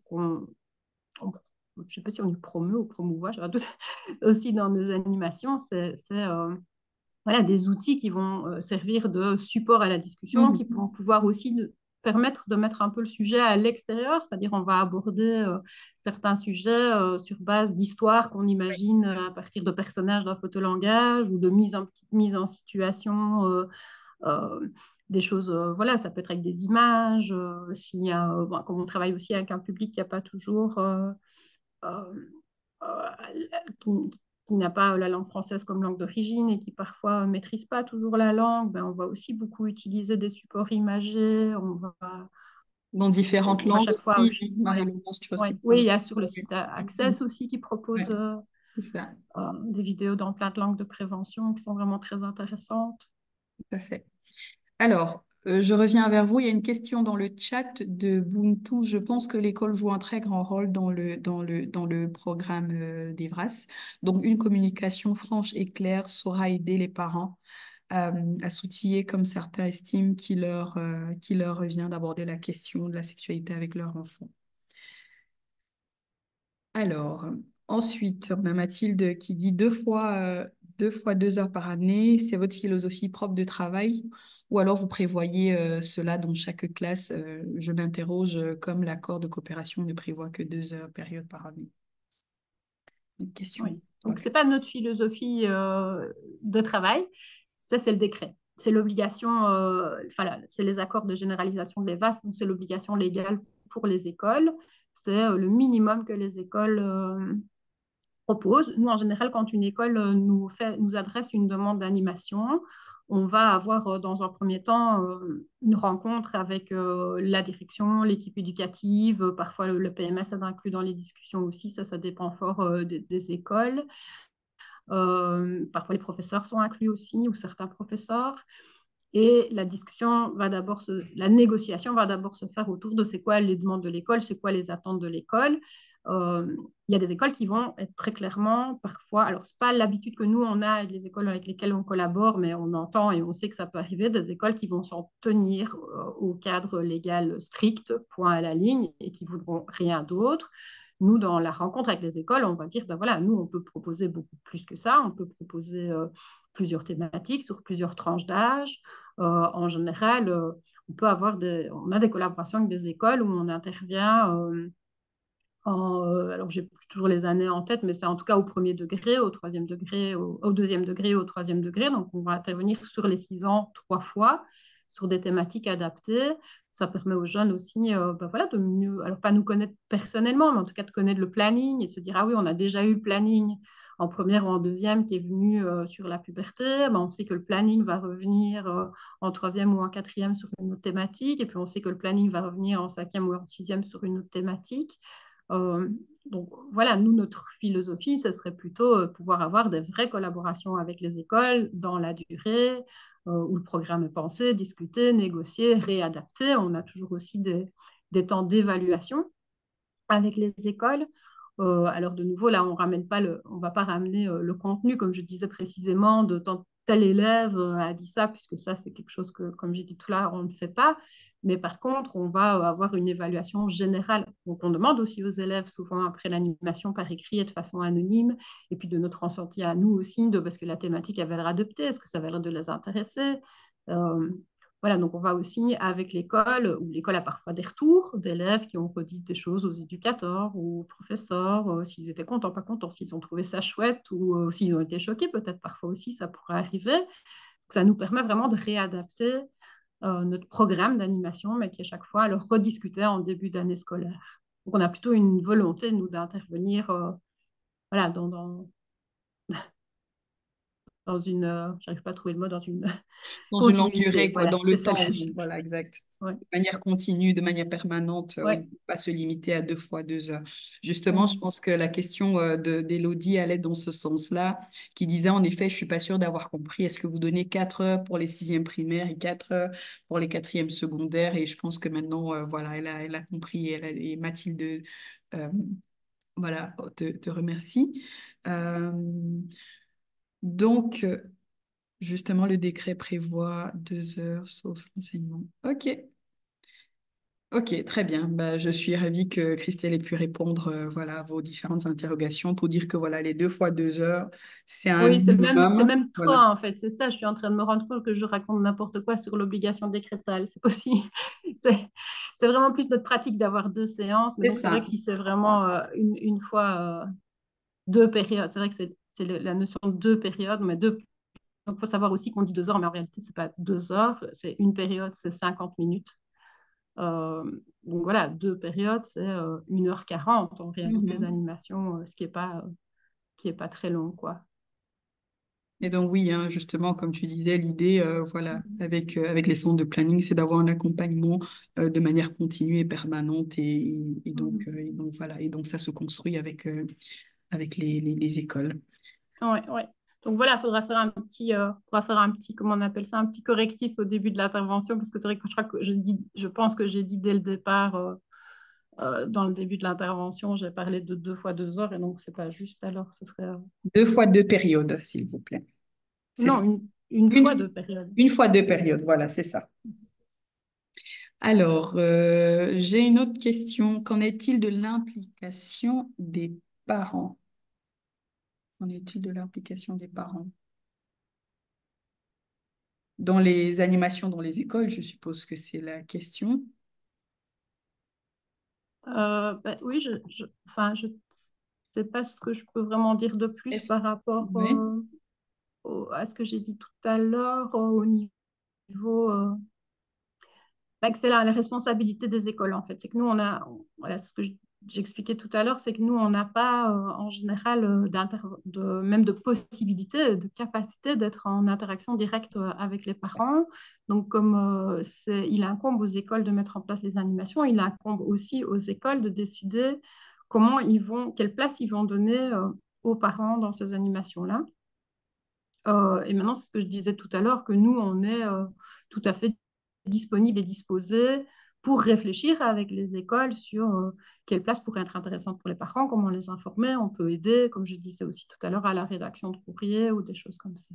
je ne sais pas si on dit promeut ou promouvoit, j'ai un doute, aussi dans nos animations, c'est voilà, des outils qui vont servir de support à la discussion, qui vont pouvoir aussi permettre de mettre un peu le sujet à l'extérieur, c'est-à-dire on va aborder certains sujets sur base d'histoires qu'on imagine à partir de personnages d'un photolangage ou de mise en situation des choses, voilà, ça peut être avec des images, s'il y a, bon, comme on travaille aussi avec un public qui n'a pas toujours euh, euh, qui, qui n'a pas la langue française comme langue d'origine et qui parfois ne maîtrise pas toujours la langue, ben, on va aussi beaucoup utiliser des supports imagés. Dans différentes On va langues chaque fois. aussi, oui. Voilà. Marie-Laurence, tu Ouais. aussi. Oui, il y a sur le site Access aussi qui propose Ouais, c'est ça, des vidéos dans plein de langues de prévention qui sont vraiment très intéressantes. tout à fait. Alors, je reviens vers vous. Il y a une question dans le chat de Buntu. Je pense que l'école joue un très grand rôle dans le programme d'Evras. Donc, une communication franche et claire saura aider les parents à s'outiller comme certains estiment qu'il leur revient d'aborder la question de la sexualité avec leur enfant. Alors, ensuite, on a Mathilde qui dit deux fois 2 heures par année, c'est votre philosophie propre de travail, ou alors vous prévoyez cela dans chaque classe. Je m'interroge comme l'accord de coopération ne prévoit que 2 heures période par année. Une question. Oui. Donc, ce n'est pas notre philosophie de travail, ça, c'est le décret. C'est l'obligation, voilà, c'est les accords de généralisation de l'EVAS, donc c'est l'obligation légale pour les écoles. C'est le minimum que les écoles proposent. Nous, en général, quand une école nous adresse une demande d'animation, on va avoir dans un premier temps une rencontre avec la direction, l'équipe éducative, parfois le PMS est inclus dans les discussions aussi, ça dépend fort des écoles. Parfois, les professeurs sont inclus aussi, ou certains professeurs. Et la négociation va d'abord se faire autour de c'est quoi les demandes de l'école, c'est quoi les attentes de l'école. Il y a des écoles qui vont être très clairement parfois, alors c'est pas l'habitude que nous on a avec les écoles avec lesquelles on collabore, mais on entend et on sait que ça peut arriver, des écoles qui vont s'en tenir au cadre légal strict, point à la ligne, et qui voudront rien d'autre. Nous, dans la rencontre avec les écoles, on va dire, ben voilà, nous, on peut proposer beaucoup plus que ça. On peut proposer plusieurs thématiques sur plusieurs tranches d'âge. En général, on a des collaborations avec des écoles où on intervient alors j'ai plus toujours les années en tête, mais c'est en tout cas au premier degré, au troisième degré, au deuxième degré, au troisième degré. Donc on va intervenir sur les 6 ans 3 fois, sur des thématiques adaptées. Ça permet aux jeunes aussi ben voilà, de mieux, alors pas nous connaître personnellement, mais en tout cas de connaître le planning et de se dire, ah oui, on a déjà eu le planning en première ou en deuxième qui est venu sur la puberté. Ben, on sait que le planning va revenir en troisième ou en quatrième sur une autre thématique. Et puis on sait que le planning va revenir en cinquième ou en sixième sur une autre thématique. Euh, donc voilà, nous, notre philosophie, ce serait plutôt pouvoir avoir des vraies collaborations avec les écoles dans la durée, où le programme est pensé, discuté, négocié, réadapté. On a toujours aussi des temps d'évaluation avec les écoles. Alors de nouveau, là, on va pas ramener le contenu, comme je disais précisément, de tel élève a dit ça, puisque ça, c'est quelque chose que, comme j'ai dit tout là, on ne fait pas. Mais par contre, on va avoir une évaluation générale. Donc, on demande aussi aux élèves, souvent après l'animation par écrit et de façon anonyme, et puis de notre ressenti à nous aussi, parce que la thématique avait l'air adoptée, est-ce que ça avait l'air de les intéresser. Euh, voilà, donc on va aussi avec l'école, où l'école a parfois des retours d'élèves qui ont redit des choses aux éducateurs ou aux professeurs, s'ils étaient contents, pas contents, s'ils ont trouvé ça chouette ou s'ils ont été choqués, peut-être parfois aussi, ça pourrait arriver. Ça nous permet vraiment de réadapter notre programme d'animation, mais qui est chaque fois alors rediscuté en début d'année scolaire. Donc on a plutôt une volonté, nous, d'intervenir voilà, dans une, j'arrive pas à trouver le mot, dans une Dans une longue continuité. durée, quoi, Voilà, dans c'est le ça temps. que je Oui, voilà, cherche. exact. Ouais. De manière continue, de manière permanente, Ouais. oui, pas se limiter à 2 fois 2 heures. Justement, je Mhm. pense que la question d'Élodie allait dans ce sens-là, qui disait en effet, je suis pas sûre d'avoir compris, est-ce que vous donnez 4 heures pour les sixièmes primaires et 4 heures pour les quatrièmes secondaires? Et je pense que maintenant, voilà, elle a compris et Mathilde, euh, voilà, te remercie. Euh, donc, justement, le décret prévoit 2 heures sauf enseignement. OK. Ok, très bien. Bah, je suis ravie que Christelle ait pu répondre voilà, à vos différentes interrogations pour dire que voilà, les 2 fois 2 heures, c'est un Oui, c'est minimum. même trop Voilà, en fait. C'est ça, je suis en train de me rendre compte que je raconte n'importe quoi sur l'obligation décrétale. C'est aussi, c'est, c'est vraiment plus notre pratique d'avoir 2 séances. Mais c'est donc, c'est vrai ça. que si c'est vraiment une fois 2 périodes, c'est vrai que c'est la notion de 2 périodes, mais deux. Donc, il faut savoir aussi qu'on dit 2 heures, mais en réalité, c'est pas 2 heures. C'est une période, c'est 50 minutes. Euh, donc voilà, 2 périodes, c'est 1h40 en réalité Mhm. d'animation, ce qui est pas très long, quoi. Et donc oui, hein, justement, comme tu disais, l'idée, voilà, avec les centres de planning, c'est d'avoir un accompagnement de manière continue et permanente. Et donc voilà, et donc ça se construit avec les écoles. Ouais, ouais. Donc voilà, il faudra faire un petit, comment on appelle ça, un petit correctif au début de l'intervention, parce que c'est vrai que je crois que je pense que j'ai dit dès le départ, dans le début de l'intervention, j'ai parlé de 2 fois 2 heures, et donc c'est pas juste. Alors, ce serait 2 fois 2 périodes, s'il vous plaît. C'est non, ça. une fois Une, 2 périodes. une fois 2 périodes, voilà, c'est ça. Alors, j'ai une autre question. Qu'en est-il de l'implication des parents? Qu'en est-il de l'implication des parents? Dans les animations dans les écoles, je suppose que c'est la question. Ben oui, enfin, je sais pas ce que je peux vraiment dire de plus Est-ce... par rapport Oui. à ce que j'ai dit tout à l'heure, au niveau bah, que c'est la responsabilité des écoles, en fait. C'est que nous, voilà, ce que j'expliquais tout à l'heure, c'est que nous, on n'a pas, en général, même de possibilité, de capacité d'être en interaction directe avec les parents. Donc, comme il incombe aux écoles de mettre en place les animations, il incombe aussi aux écoles de décider quelle place ils vont donner aux parents dans ces animations-là. Et maintenant, c'est ce que je disais tout à l'heure, que nous, on est tout à fait disponible et disposé pour réfléchir avec les écoles sur quelle place pourrait être intéressante pour les parents, comment les informer, on peut aider, comme je disais aussi tout à l'heure, à la rédaction de courrier ou des choses comme ça.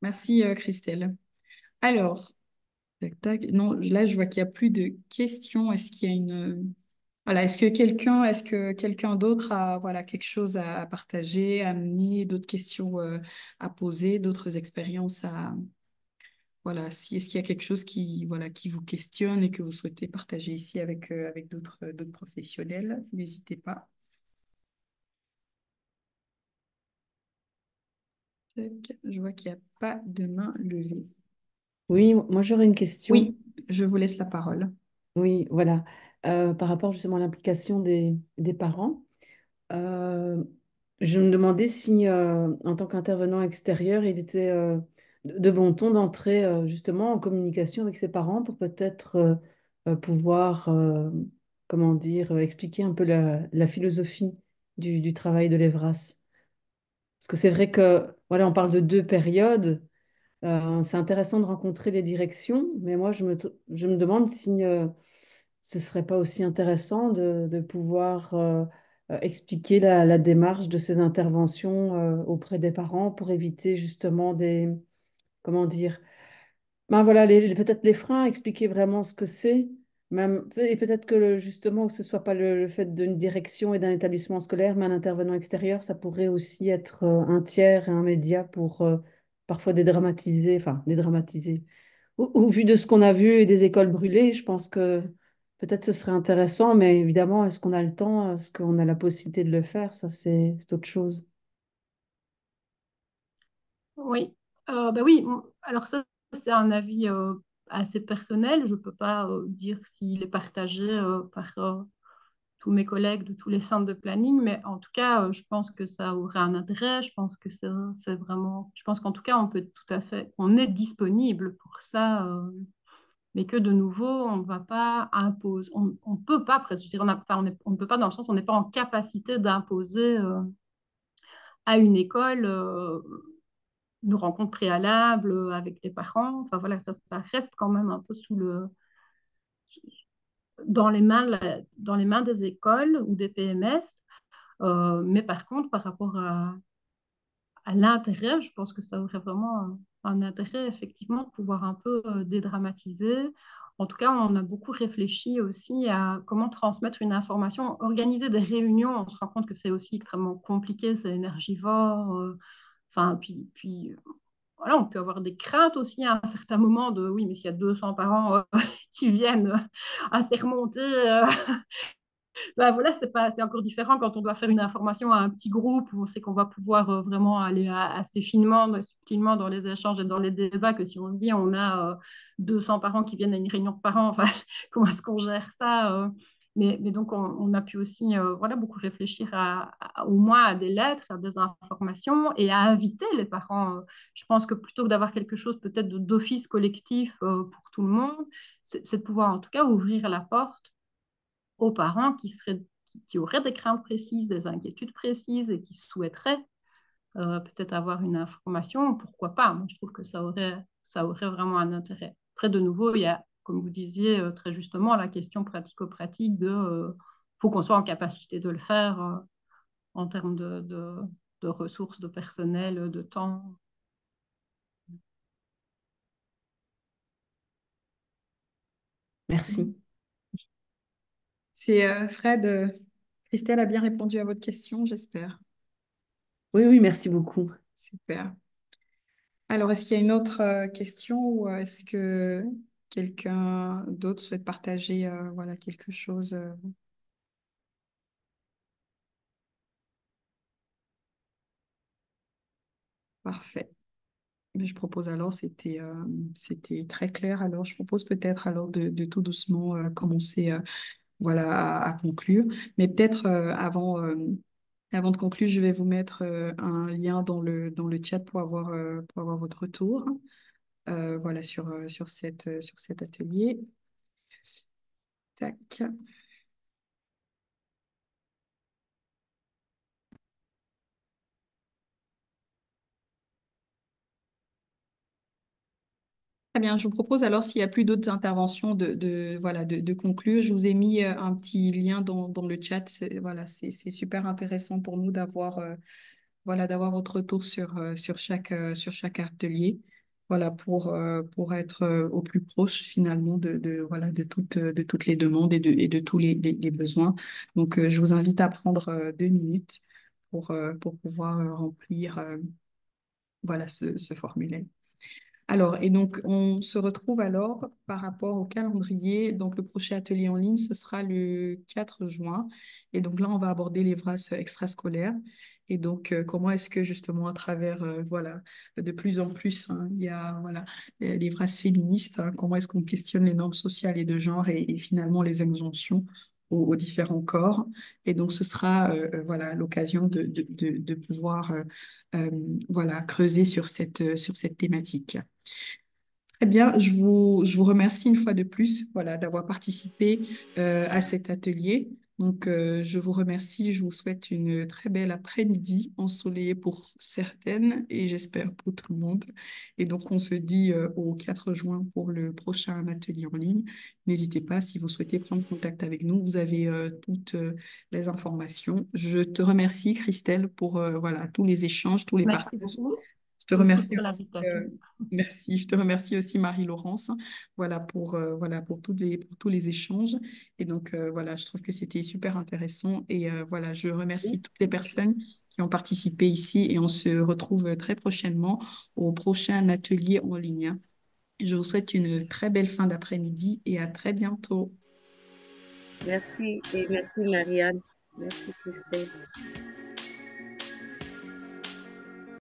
Merci, Christelle. Alors, tac, tac. Non, là, je vois qu'il n'y a plus de questions. Est-ce qu'il y a une... Voilà, est-ce que quelqu'un d'autre a voilà, quelque chose à partager, à amener, d'autres questions à poser, d'autres expériences à... Voilà, si, est-ce qu'il y a quelque chose qui, voilà, qui vous questionne et que vous souhaitez partager ici avec d'autres professionnels, n'hésitez pas. Tac, je vois qu'il n'y a pas de main levée. Oui, moi j'aurais une question. Oui, je vous laisse la parole. Oui, voilà. Par rapport justement à l'implication des parents, euh, je me demandais si, en tant qu'intervenant extérieur, il était de bon ton d'entrer justement en communication avec ses parents pour peut-être pouvoir, comment dire, expliquer un peu la philosophie du travail de l'Evras. Parce que c'est vrai que, voilà, on parle de deux périodes. C'est intéressant de rencontrer les directions, mais moi, je me demande si ce serait pas aussi intéressant de pouvoir expliquer la démarche de ces interventions auprès des parents pour éviter justement comment dire, ben voilà, peut-être les freins, expliquer vraiment ce que c'est, même, et peut-être que justement, que ce soit pas le fait d'une direction et d'un établissement scolaire, mais un intervenant extérieur, ça pourrait aussi être un tiers et un média pour parfois dédramatiser, enfin dédramatiser. Au vu de ce qu'on a vu et des écoles brûlées, je pense que peut-être ce serait intéressant, mais évidemment, est-ce qu'on a le temps, est-ce qu'on a la possibilité de le faire? Ça, c'est autre chose. Oui, bah oui, alors ça, c'est un avis assez personnel. Je ne peux pas dire s'il est partagé par tous mes collègues de tous les centres de planning, mais en tout cas, je pense que ça aurait un intérêt. Je pense que c'est vraiment, je pense qu'en tout cas, on peut tout à fait, on est disponible pour ça, mais que de nouveau, on ne va pas imposer, on ne peut pas, presque, je veux dire, on ne peut pas dans le sens, on n'est pas en capacité d'imposer à une école une rencontre préalable avec les parents. Enfin voilà, ça reste quand même un peu dans les mains des écoles ou des PMS. Mais par contre, par rapport à l'intérêt, je pense que ça aurait vraiment un intérêt, effectivement, de pouvoir un peu dédramatiser. En tout cas, on a beaucoup réfléchi aussi à comment transmettre une information, organiser des réunions. On se rend compte que c'est aussi extrêmement compliqué, c'est énergivore. Enfin, puis voilà, on peut avoir des craintes aussi à un certain moment de oui, mais s'il y a 200 parents qui viennent à se remonter, ben voilà, c'est encore différent quand on doit faire une information à un petit groupe où on sait qu'on va pouvoir vraiment aller assez finement, subtilement dans les échanges et dans les débats que si on se dit on a 200 parents qui viennent à une réunion de parents, enfin, comment est-ce qu'on gère ça mais donc, on a pu aussi voilà, beaucoup réfléchir au moins à des lettres, à des informations et à inviter les parents. Je pense que plutôt que d'avoir quelque chose peut-être d'office collectif pour tout le monde, c'est de pouvoir en tout cas ouvrir la porte aux parents qui auraient des craintes précises, des inquiétudes précises et qui souhaiteraient peut-être avoir une information, pourquoi pas? Moi, je trouve que ça aurait vraiment un intérêt. Après, de nouveau, il y a, comme vous disiez très justement, la question pratico-pratique de faut qu'on soit en capacité de le faire en termes de ressources, de personnel, de temps. Merci. C'est Fred, Christelle a bien répondu à votre question, j'espère. Oui, oui, merci beaucoup. Super. Alors, est-ce qu'il y a une autre question ou est-ce que quelqu'un d'autre souhaite partager voilà, quelque chose parfait. Mais je propose alors, c'était très clair, alors je propose peut-être alors de tout doucement commencer voilà, à conclure. Mais peut-être avant de conclure, je vais vous mettre un lien dans le chat pour avoir votre retour voilà, sur cet atelier. Tac. Très bien, je vous propose alors, s'il n'y a plus d'autres interventions, voilà, de conclure. Je vous ai mis un petit lien dans le chat. Voilà, c'est super intéressant pour nous d'avoir voilà, d'avoir votre retour sur chaque atelier. Voilà, pour être au plus proche finalement voilà, de toutes les demandes et de tous les besoins. Donc, je vous invite à prendre 2 minutes pour pouvoir remplir voilà, ce formulaire. Alors, et donc, on se retrouve alors par rapport au calendrier. Donc, le prochain atelier en ligne, ce sera le 4 juin. Et donc là, on va aborder les VRAS extrascolaires. Et donc, comment est-ce que justement, à travers, voilà, de plus en plus, hein, il y a, voilà, les VRAS féministes, hein, comment est-ce qu'on questionne les normes sociales et de genre et finalement les injonctions aux différents corps. Et donc, ce sera, voilà, l'occasion de pouvoir, euh, voilà, creuser sur cette thématique. Très bien, je vous remercie une fois de plus, voilà, d'avoir participé à cet atelier. Donc, je vous remercie, je vous souhaite une très belle après-midi ensoleillée pour certaines et j'espère pour tout le monde. Et donc, on se dit au 4 juin pour le prochain atelier en ligne. N'hésitez pas, si vous souhaitez prendre contact avec nous, vous avez toutes les informations. Je te remercie, Christelle, pour voilà, tous les échanges, tous les Merci partages. beaucoup. Je te Merci remercie pour aussi, l'invitation. merci. Je te remercie aussi, Marie-Laurence, voilà, pour pour tous les échanges. Et donc, voilà, je trouve que c'était super intéressant. Et voilà, je remercie toutes les personnes qui ont participé ici et on se retrouve très prochainement au prochain atelier en ligne. Je vous souhaite une très belle fin d'après-midi et à très bientôt. Merci et merci Marianne. Merci Christelle.